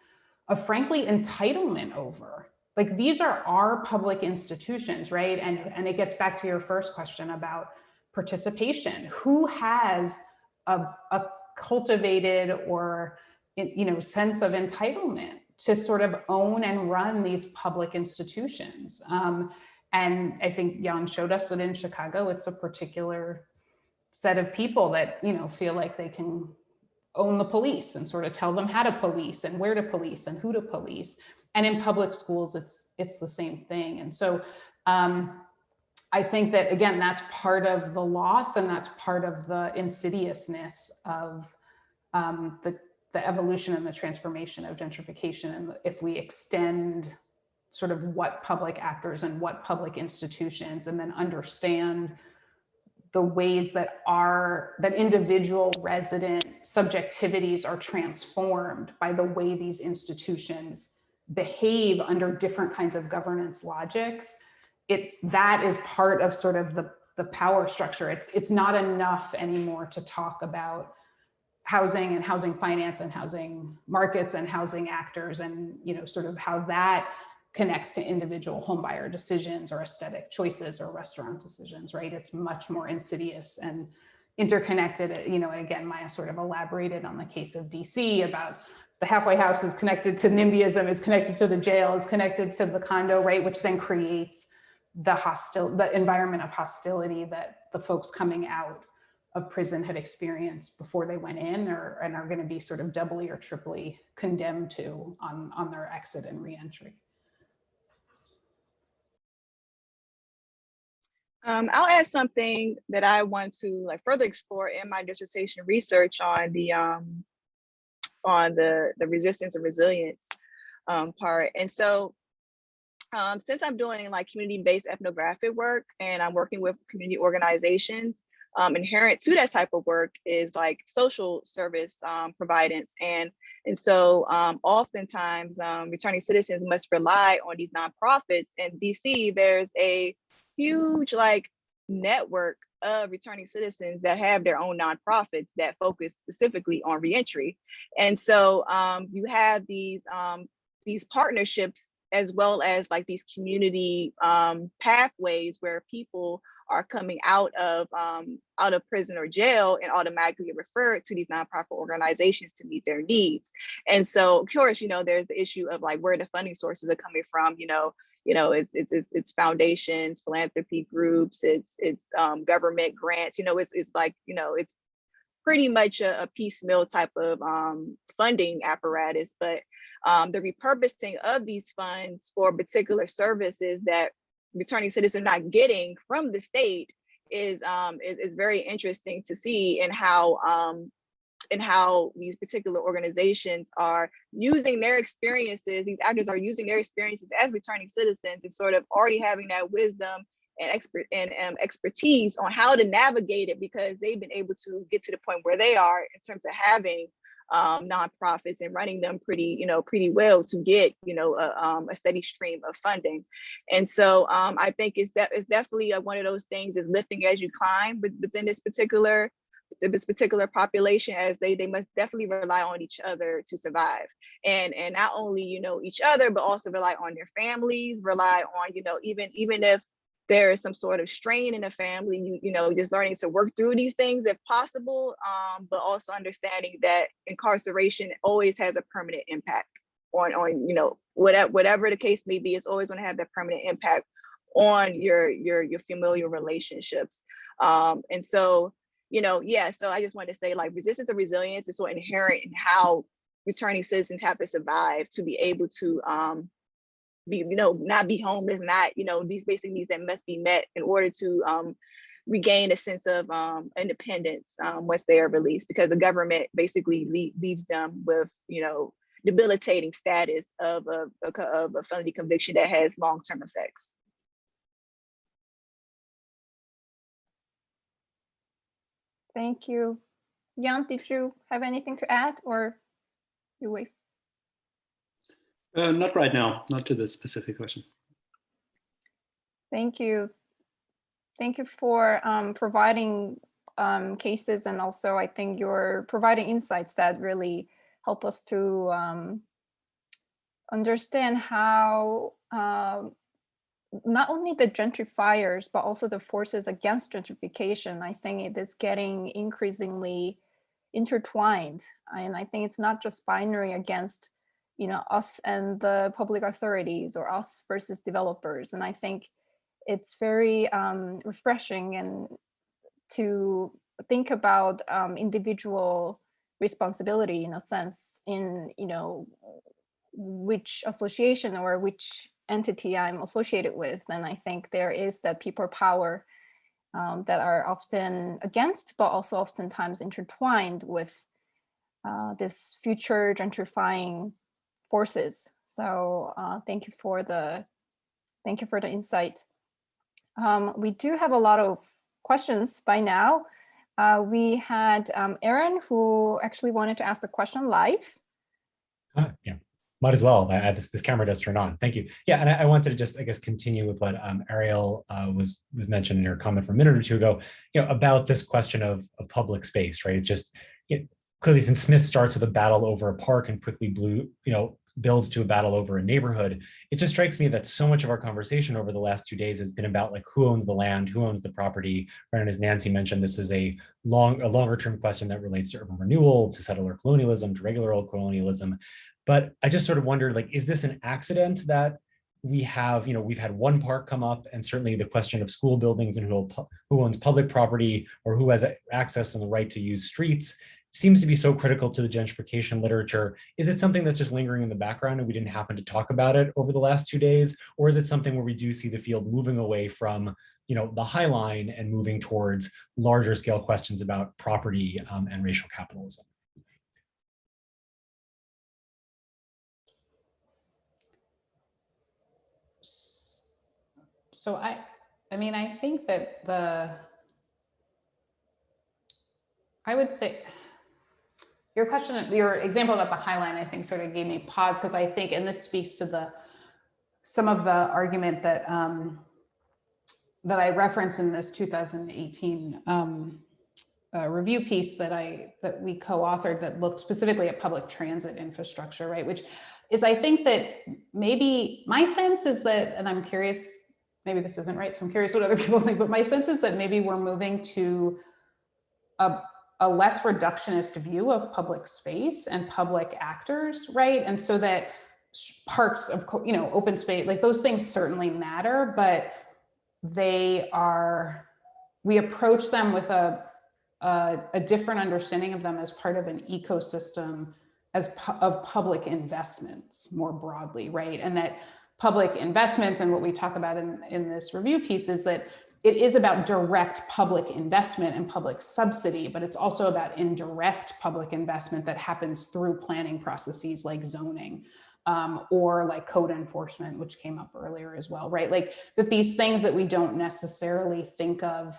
of, frankly, entitlement over. Like, these are our public institutions, right? And it gets back to your first question about participation. Who has a cultivated or, sense of entitlement to sort of own and run these public institutions? And I think Jan showed us that in Chicago, it's a particular set of people that, feel like they can own the police and sort of tell them how to police and where to police and who to police. And in public schools, it's the same thing. And so I think that, again, that's part of the loss, and that's part of the insidiousness of the evolution and the transformation of gentrification. And if we extend sort of what public actors and what public institutions, and then understand the ways that individual resident subjectivities are transformed by the way these institutions behave under different kinds of governance logics, that is part of sort of the power structure. It's not enough anymore to talk about housing and housing finance and housing markets and housing actors and, you know, sort of how that connects to individual homebuyer decisions or aesthetic choices or restaurant decisions, right? It's much more insidious and interconnected, you know. And again, Maya sort of elaborated on the case of DC about the halfway house is connected to NIMBYism, is connected to the jail, is connected to the condo, right? Which then creates the environment of hostility that the folks coming out of prison had experienced before they went in, and are going to be sort of doubly or triply condemned to on their exit and reentry. I'll add something that I want to further explore in my dissertation research on the resistance and resilience part. And so since I'm doing community-based ethnographic work and I'm working with community organizations, inherent to that type of work is social service providence. And so oftentimes returning citizens must rely on these nonprofits. In DC, there's a huge network of returning citizens that have their own nonprofits that focus specifically on reentry. And so you have these partnerships, as well as these community pathways where people are coming out of prison or jail and automatically get referred to these nonprofit organizations to meet their needs. And so, of course, there's the issue of where the funding sources are coming from. It's foundations, philanthropy groups, it's government grants. It's pretty much a piecemeal type of funding apparatus, but the repurposing of these funds for particular services that returning citizens are not getting from the state is very interesting to see, and how these particular organizations are using their experiences. These actors are using their experiences as returning citizens and sort of already having that wisdom and expertise on how to navigate it, because they've been able to get to the point where they are in terms of having nonprofits and running them pretty well to get a steady stream of funding. And so I think it's definitely one of those things, is lifting as you climb. But within this particular population, as they must definitely rely on each other to survive, and not only each other, but also rely on their families, rely on even if there is some sort of strain in a family, just learning to work through these things if possible, but also understanding that incarceration always has a permanent impact on whatever the case may be. It's always going to have that permanent impact on your familial relationships. And so so I just wanted to say, resistance and resilience is so inherent in how returning citizens have to survive to be able to not be homeless, these basic needs that must be met in order to regain a sense of independence once they are released, because the government basically leaves them with debilitating status of a felony conviction that has long-term effects. Thank you. Jan, did you have anything to add, or you wait? Not right now, not to this specific question. Thank you. Thank you for providing cases, and also I think you're providing insights that really help us to understand how not only the gentrifiers, but also the forces against gentrification, I think it is getting increasingly intertwined. And I think it's not just binary against us and the public authorities, or us versus developers. And I think it's very refreshing and to think about individual responsibility in a sense in, which association or which entity I'm associated with, then I think there is that people power that are often against, but also oftentimes intertwined with this future gentrifying forces. So thank you for the insight. We do have a lot of questions by now. We had Aaron, who actually wanted to ask the question live. Yeah, might as well. This camera does turn on. Thank you. Yeah, and I wanted to just, I guess, continue with what Ariel was mentioned in her comment from a minute or two ago, about this question of public space, right? It just, clearly, since Smith starts with a battle over a park and quickly builds to a battle over a neighborhood, it just strikes me that so much of our conversation over the last 2 days has been about like who owns the land, who owns the property, right? And as Nancy mentioned, this is a longer term question that relates to urban renewal, to settler colonialism, to regular old colonialism. But I just sort of wonder, like, is this an accident that we have, we've had one park come up, and certainly the question of school buildings and who owns public property or who has access and the right to use streets seems to be so critical to the gentrification literature. Is it something that's just lingering in the background and we didn't happen to talk about it over the last 2 days? Or is it something where we do see the field moving away from the high line and moving towards larger scale questions about property and racial capitalism? So I think that I would say, your example about the High Line, I think, sort of gave me pause, because I think, and this speaks to some of the argument that that I referenced in this 2018 review piece that we co-authored that looked specifically at public transit infrastructure, right? Which is, I think that maybe my sense is that, and I'm curious, maybe this isn't right, so I'm curious what other people think, but my sense is that maybe we're moving to a less reductionist view of public space and public actors, right? And so that parks of, open space, like those things certainly matter, but we approach them with a different understanding of them as part of an ecosystem of public investments more broadly, right? And that public investments, and what we talk about in this review piece, is that it is about direct public investment and public subsidy, but it's also about indirect public investment that happens through planning processes like zoning, or like code enforcement, which came up earlier as well, right? Like that these things that we don't necessarily think of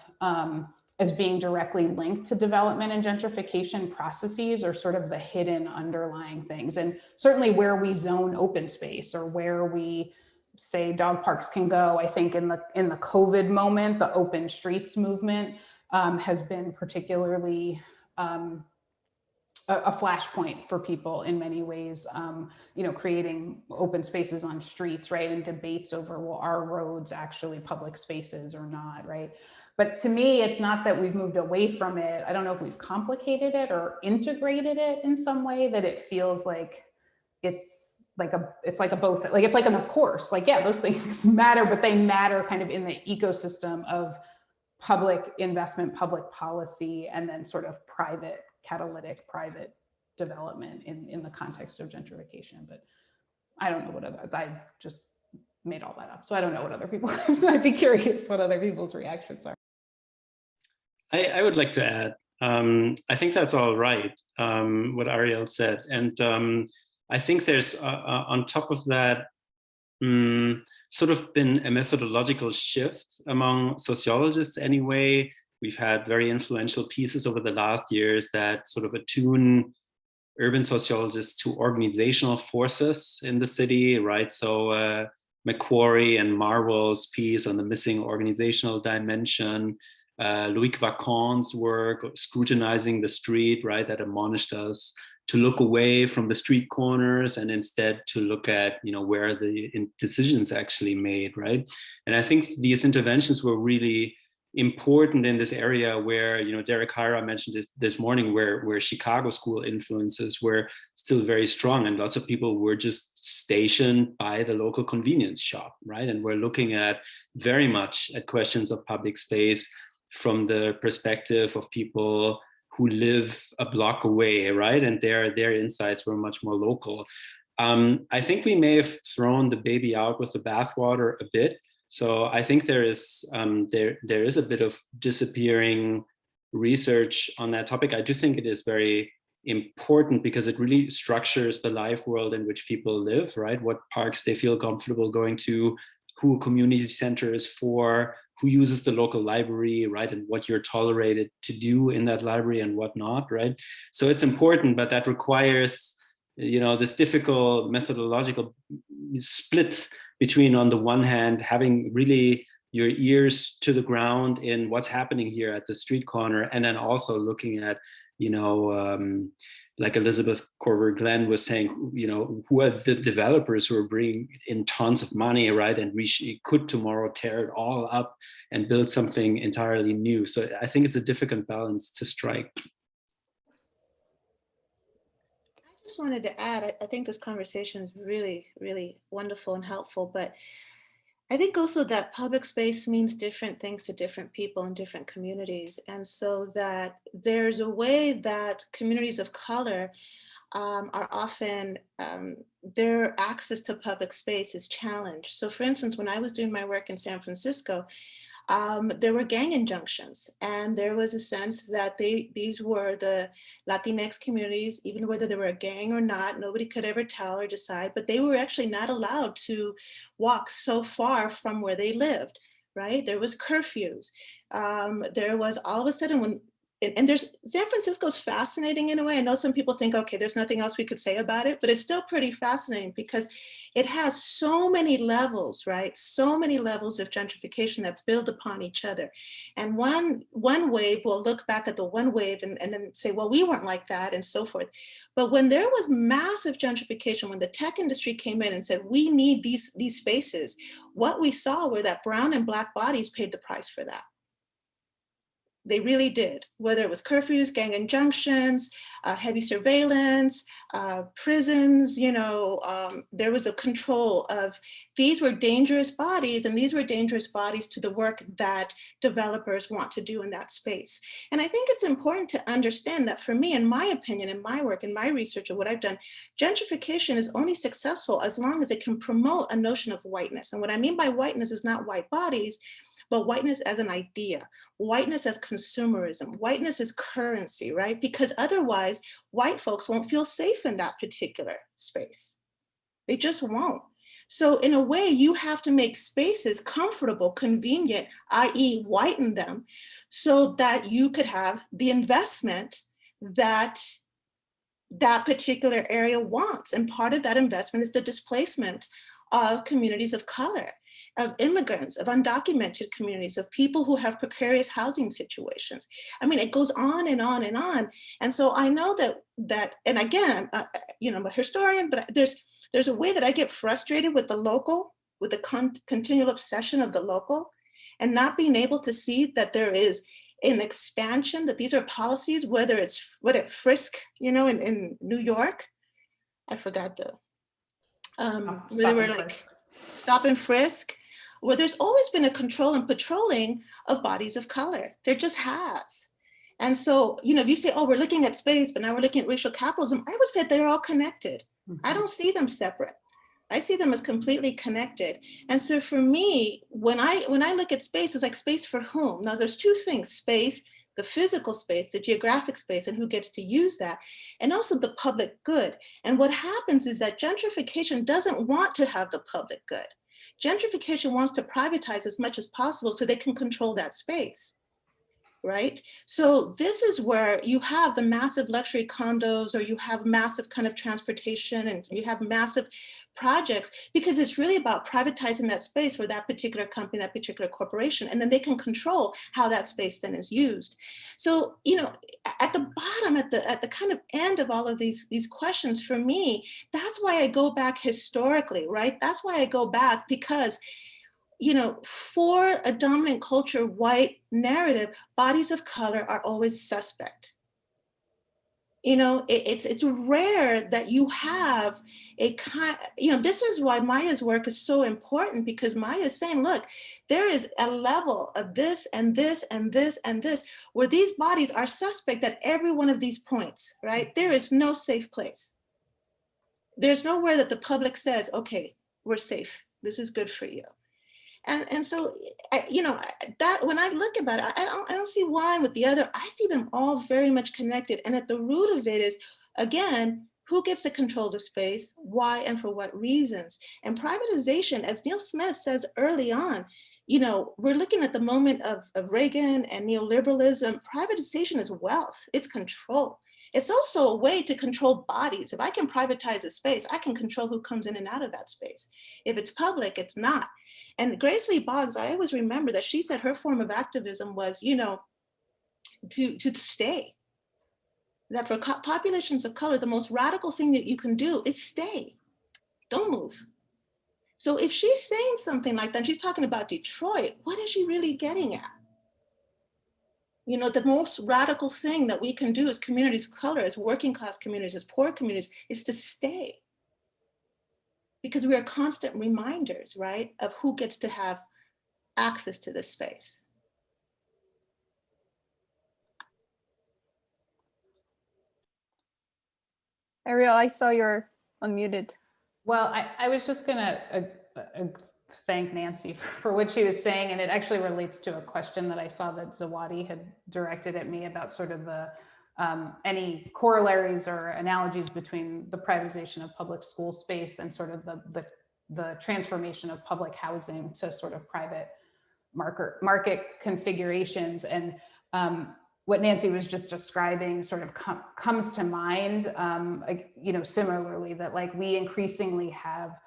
as being directly linked to development and gentrification processes are sort of the hidden underlying things. And certainly where we zone open space or where we say dog parks can go, I think in the COVID moment, the open streets movement has been particularly a flashpoint for people in many ways, creating open spaces on streets, right? And debates over, well, are roads actually public spaces or not, right? But to me, it's not that we've moved away from it. I don't know if we've complicated it or integrated it in some way that it feels like it's like a both, like it's like an of course, like, yeah, those things matter, but they matter kind of in the ecosystem of public investment, public policy, and then sort of catalytic private development in the context of gentrification. But I don't know I just made all that up. So I don't know what other people, I'd be curious what other people's reactions are. I would like to add, I think that's all right, what Ariel said. And I think there's, on top of that, sort of been a methodological shift among sociologists anyway. We've had very influential pieces over the last years that sort of attune urban sociologists to organizational forces in the city, right? So Macquarie and Marwell's piece on the missing organizational dimension, Loïc Vacan's work scrutinizing the street, right, that admonished us to look away from the street corners and instead to look at, where the decisions actually made, right? And I think these interventions were really important in this area where, Derek Hira mentioned this morning, where Chicago school influences were still very strong, and lots of people were just stationed by the local convenience shop, right? And we're looking at very much at questions of public space from the perspective of people who live a block away, right? And their insights were much more local. I think we may have thrown the baby out with the bathwater a bit. So I think there is a bit of disappearing research on that topic. I do think it is very important because it really structures the life world in which people live, right? What parks they feel comfortable going to, who a community center is for, who uses the local library, right? And what you're tolerated to do in that library and what not, right? So it's important, but that requires, you know, this difficult methodological split between, on the one hand, having really your ears to the ground in what's happening here at the street corner, and then also looking at, you know, like Elizabeth Corver-Glenn was saying, you know, who are the developers who are bringing in tons of money, right? And we could tomorrow tear it all up and build something entirely new. So I think it's a difficult balance to strike. I just wanted to add, I think this conversation is really, really wonderful and helpful, but I think also that public space means different things to different people in different communities. And so that there's a way that communities of color are often, their access to public space is challenged. So for instance, when I was doing my work in San Francisco, there were gang injunctions, and there was a sense that these were the Latinx communities, even whether they were a gang or not, nobody could ever tell or decide, but they were actually not allowed to walk so far from where they lived, right? There was curfews. There was all of a sudden and San Francisco's fascinating in a way. I know some people think, okay, there's nothing else we could say about it, but it's still pretty fascinating because it has so many levels, right? So many levels of gentrification that build upon each other. And one wave will look back at the one wave and then say, well, we weren't like that and so forth. But when there was massive gentrification, when the tech industry came in and said, we need these spaces, what we saw were that brown and black bodies paid the price for that. They really did, whether it was curfews, gang injunctions, heavy surveillance, prisons, you know, there was a control of, these were dangerous bodies, and these were dangerous bodies to the work that developers want to do in that space. And I think it's important to understand that for me, in my opinion, in my work, in my research of what I've done, gentrification is only successful as long as it can promote a notion of whiteness. And what I mean by whiteness is not white bodies, but whiteness as an idea, whiteness as consumerism, whiteness as currency, right? Because otherwise, white folks won't feel safe in that particular space. They just won't. So in a way, you have to make spaces comfortable, convenient, i.e. whiten them, so that you could have the investment that that particular area wants. And part of that investment is the displacement of communities of color, of immigrants, of undocumented communities, of people who have precarious housing situations. I mean, it goes on and on and on. And so I know that, and again, you know, I'm a historian, but there's a way that I get frustrated with the local, with the continual obsession of the local, and not being able to see that there is an expansion, that these are policies, whether it's Frisk, you know, in New York, I forgot the, where they were like, stop and frisk, where there's always been a control and patrolling of bodies of color. There just has. And so, you know, if you say, oh, we're looking at space, but now we're looking at racial capitalism, I would say they're all connected. Mm-hmm. I don't see them separate. I see them as completely connected. And so for me, when I look at space, it's like space for whom? Now there's two things: space, the physical space, the geographic space, and who gets to use that, and also the public good. And what happens is that gentrification doesn't want to have the public good. Gentrification wants to privatize as much as possible so they can control that space, right? So this is where you have the massive luxury condos, or you have massive kind of transportation, and you have massive projects, because it's really about privatizing that space for that particular company, that particular corporation, and then they can control how that space then is used. So, you know, at the bottom, at the kind of end of all of these questions, for me, that's why I go back historically, right? That's why I go back, because, you know, for a dominant culture, white narrative, bodies of color are always suspect. You know, it's rare that you have a kind, you know, this is why Maya's work is so important, because Maya is saying, look, there is a level of this and this and this and this, where these bodies are suspect at every one of these points, right? There is no safe place. There's nowhere that the public says, okay, we're safe. This is good for you. And so, you know, that when I look about it, I don't see one with the other. I see them all very much connected. And at the root of it is, again, who gets to control the space, why, and for what reasons? And privatization, as Neil Smith says early on, you know, we're looking at the moment of Reagan and neoliberalism. Privatization is wealth, it's control. It's also a way to control bodies. If I can privatize a space, I can control who comes in and out of that space. If it's public, it's not. And Grace Lee Boggs, I always remember that she said her form of activism was, you know, to stay. That for populations of color, the most radical thing that you can do is stay. Don't move. So if she's saying something like that, she's talking about Detroit, what is she really getting at? You know, the most radical thing that we can do as communities of color, as working class communities, as poor communities, is to stay. Because we are constant reminders, right, of who gets to have access to this space. Ariel, I saw you're unmuted. Well, I was just gonna thank Nancy for what she was saying, and it actually relates to a question that I saw that Zawadi had directed at me about sort of the any corollaries or analogies between the privatization of public school space and sort of the transformation of public housing to sort of private market configurations. And what Nancy was just describing sort of comes to mind, you know, similarly, that like we increasingly have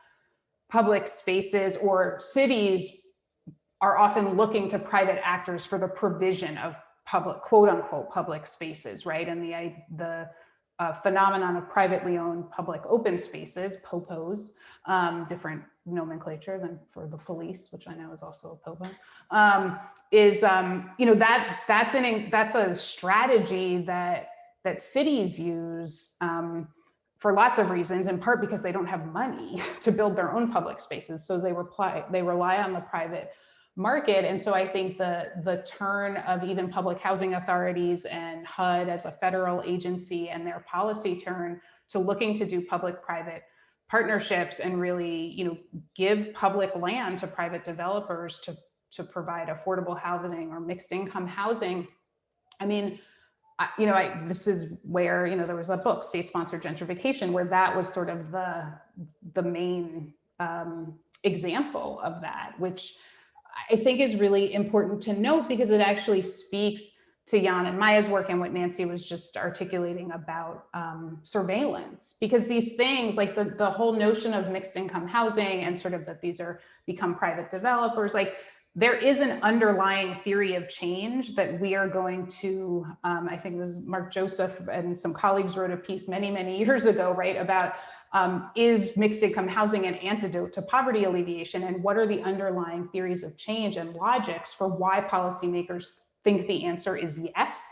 public spaces, or cities are often looking to private actors for the provision of public, quote unquote, public spaces, right? And the phenomenon of privately owned public open spaces, POPOs, different nomenclature than for the police, which I know is also a POPO, is, you know, that's a strategy that cities use for lots of reasons, in part because they don't have money to build their own public spaces. So they rely on the private market. And so I think the turn of even public housing authorities and HUD as a federal agency and their policy turn to looking to do public-private partnerships and really, you know, give public land to private developers to provide affordable housing or mixed income housing. I mean, you know, this is where, you know, there was a book, State-Sponsored Gentrification, where that was sort of the main example of that, which I think is really important to note, because it actually speaks to Jan and Maya's work and what Nancy was just articulating about surveillance. Because these things, like the whole notion of mixed income housing and sort of that these become private developers, like there is an underlying theory of change that we are going to, I think this is Mark Joseph and some colleagues wrote a piece many, many years ago, right, about is mixed income housing an antidote to poverty alleviation, and what are the underlying theories of change and logics for why policymakers think the answer is yes.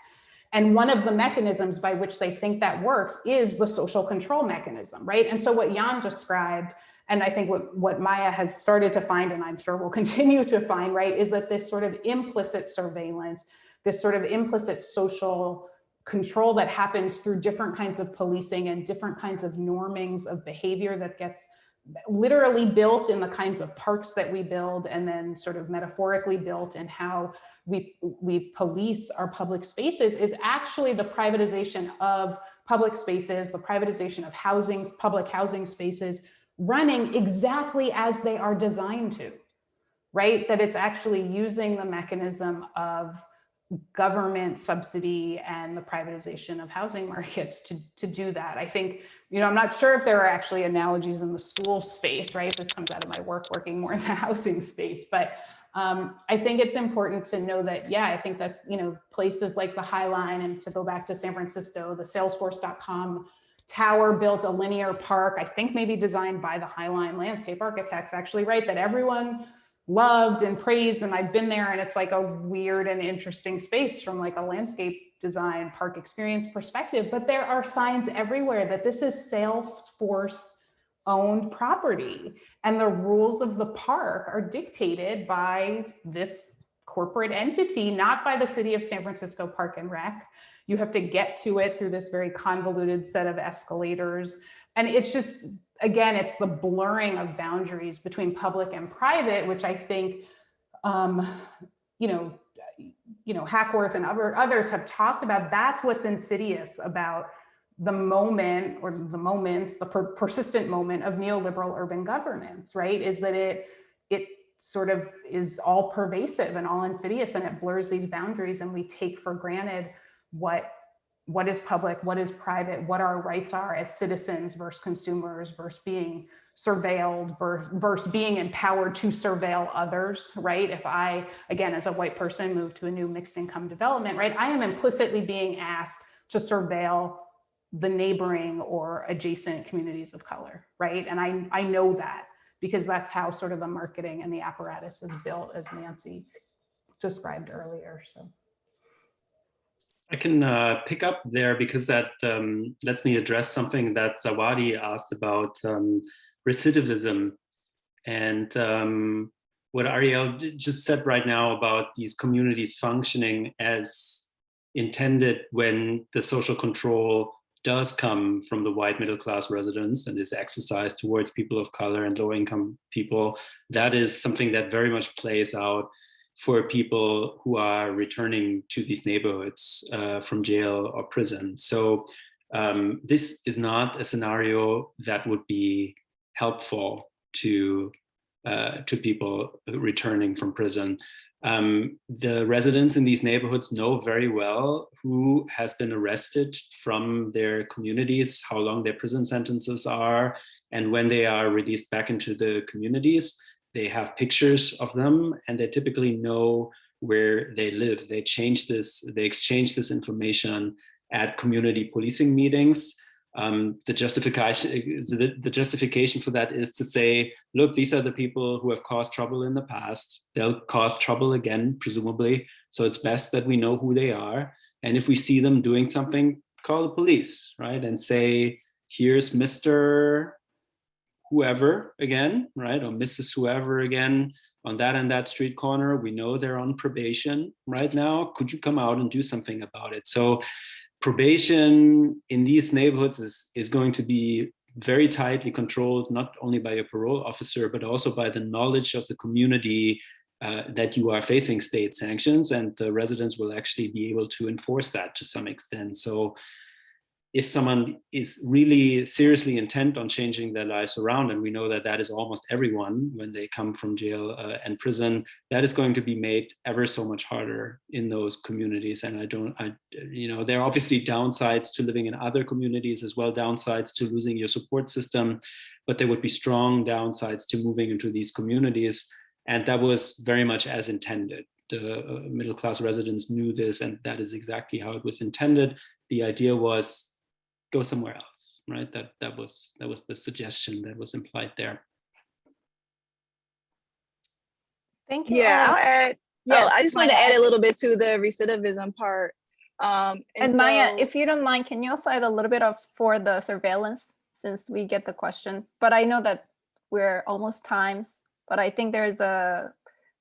And one of the mechanisms by which they think that works is the social control mechanism, right? And so what Jan described, and I think what Maya has started to find, and I'm sure will continue to find, right, is that this sort of implicit surveillance, this sort of implicit social control that happens through different kinds of policing and different kinds of normings of behavior that gets literally built in the kinds of parks that we build, and then sort of metaphorically built in how we police our public spaces, is actually the privatization of public spaces, the privatization of housing, public housing spaces, running exactly as they are designed to, right? That it's actually using the mechanism of government subsidy and the privatization of housing markets to do that. I think, you know, I'm not sure if there are actually analogies in the school space, right? This comes out of my work working more in the housing space, but I think it's important to know that, yeah, I think that's, you know, places like the High Line, and to go back to San Francisco, the Salesforce.com tower built a linear park, I think maybe designed by the High Line landscape architects, actually, right, that everyone loved and praised, and I've been there, and it's like a weird and interesting space from like a landscape design, park experience perspective, but there are signs everywhere that this is Salesforce owned property, and the rules of the park are dictated by this corporate entity, not by the city of San Francisco Park and Rec. You have to get to it through this very convoluted set of escalators. And it's just, again, it's the blurring of boundaries between public and private, which I think, Hackworth and others have talked about. That's what's insidious about the moment, or the moments, the persistent moment of neoliberal urban governance, right? Is that it sort of is all pervasive and all insidious, and it blurs these boundaries, and we take for granted what is public, what is private, what our rights are as citizens versus consumers versus being surveilled versus being empowered to surveil others, right? If I, again, as a white person, move to a new mixed income development, right, I am implicitly being asked to surveil the neighboring or adjacent communities of color, right? And I know that because that's how sort of the marketing and the apparatus is built, as Nancy described earlier. So I can pick up there because that lets me address something that Zawadi asked about recidivism, and what Ariel just said right now about these communities functioning as intended when the social control does come from the white middle class residents and is exercised towards people of color and low income people. That is something that very much plays out for people who are returning to these neighborhoods from jail or prison. So this is not a scenario that would be helpful to people returning from prison. The residents in these neighborhoods know very well who has been arrested from their communities, how long their prison sentences are, and when they are released back into the communities. They have pictures of them, and they typically know where they live. They exchange this information at community policing meetings. The justification for that is to say, look, these are the people who have caused trouble in the past. They'll cause trouble again, presumably. So it's best that we know who they are. And if we see them doing something, call the police, right? And say, here's Mr. whoever again, right? Or Mrs. whoever again on that and that street corner. We know they're on probation right now. Could you come out and do something about it? So probation in these neighborhoods is going to be very tightly controlled, not only by a parole officer, but also by the knowledge of the community that you are facing state sanctions, and the residents will actually be able to enforce that to some extent. So if someone is really seriously intent on changing their lives around, and we know that that is almost everyone when they come from jail and prison, that is going to be made ever so much harder in those communities. And there are obviously downsides to living in other communities as well, downsides to losing your support system, but there would be strong downsides to moving into these communities. And that was very much as intended. The middle-class residents knew this, and that is exactly how it was intended. The idea was, go somewhere else, right? That was the suggestion that was implied there. Thank you. Yeah, I'll add. Yes, I just wanted to add a little bit to the recidivism part. And Maya, if you don't mind, can you also add a little bit for the surveillance, since we get the question? But I know that we're almost times, but I think there's a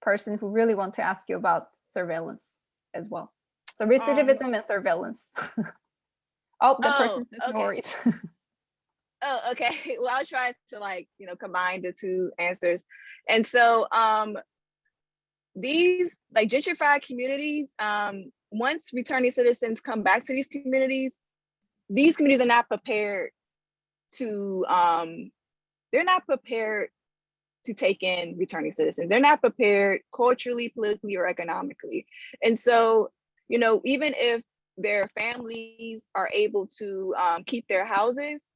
person who really wants to ask you about surveillance as well. So recidivism and surveillance. Oh, the person says no worries. Oh, okay. Well, I'll try to combine the two answers. And so these gentrified communities, once returning citizens come back to these communities are not prepared to, they're not prepared to take in returning citizens. They're not prepared culturally, politically, or economically. And so, even if their families are able to keep their houses,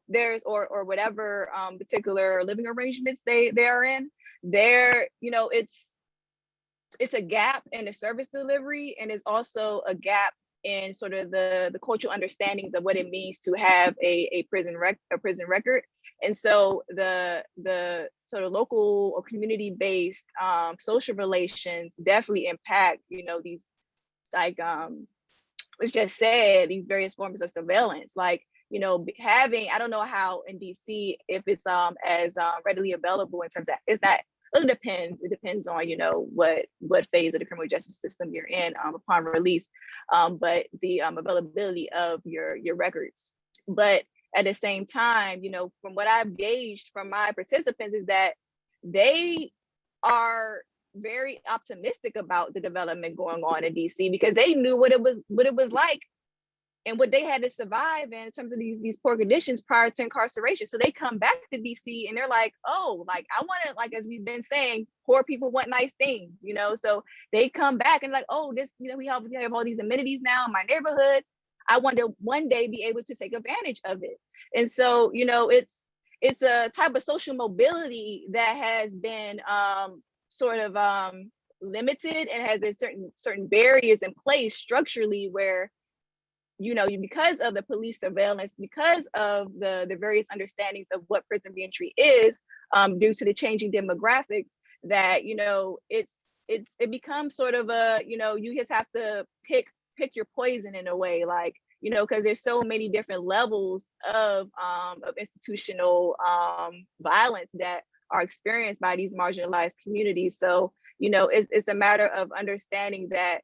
there's or whatever particular living arrangements they are in, it's a gap in the service delivery, and it's also a gap in sort of the cultural understandings of what it means to have a prison record. And so the sort of local or community-based social relations definitely impact, these was just said, these various forms of surveillance, like, you know, having, I don't know how in DC, if it's as readily available in terms of, it's not, well, it depends. It depends on, you know, what phase of the criminal justice system you're in upon release, but the availability of your records. But at the same time, you know, from what I've gauged from my participants is that they are very optimistic about the development going on in DC, because they knew what it was like and what they had to survive in terms of these poor conditions prior to incarceration. So they come back to DC and they're like, oh, like, I want to, like, as we've been saying, poor people want nice things, you know? So they come back and like, oh, this, you know, we have all these amenities now in my neighborhood. I want to one day be able to take advantage of it. And so, you know, it's a type of social mobility that has been sort of limited and has certain barriers in place structurally where, you know, because of the police surveillance, because of the various understandings of what prison reentry is, due to the changing demographics, that, you know, it becomes sort of a, you know, you just have to pick your poison in a way, like, you know, because there's so many different levels of institutional violence that are experienced by these marginalized communities. So, you know, it's a matter of understanding that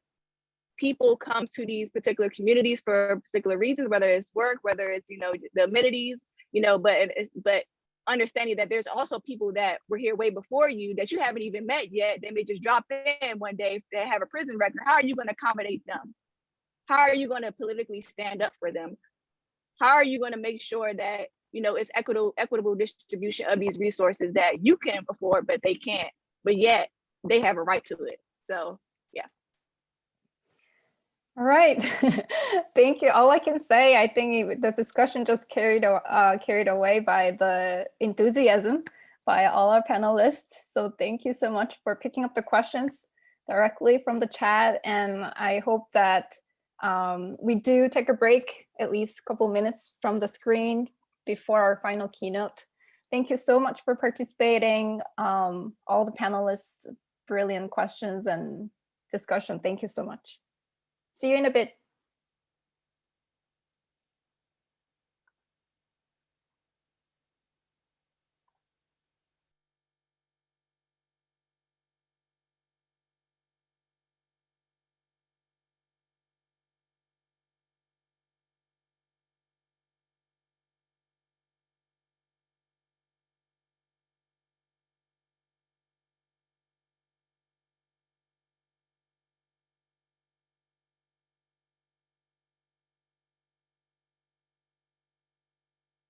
people come to these particular communities for particular reasons, whether it's work, whether it's, you know, the amenities, you know, but understanding that there's also people that were here way before you that you haven't even met yet. They may just drop in one day if they have a prison record. How are you going to accommodate them? How are you going to politically stand up for them? How are you going to make sure that, you know, it's equitable distribution of these resources that you can afford, but they can't, but yet they have a right to it. So, yeah. All right, thank you. All I can say, I think the discussion just carried away by the enthusiasm by all our panelists. So thank you so much for picking up the questions directly from the chat. And I hope that we do take a break, at least a couple minutes from the screen before our final keynote. Thank you so much for participating. All the panelists, brilliant questions and discussion. Thank you so much. See you in a bit.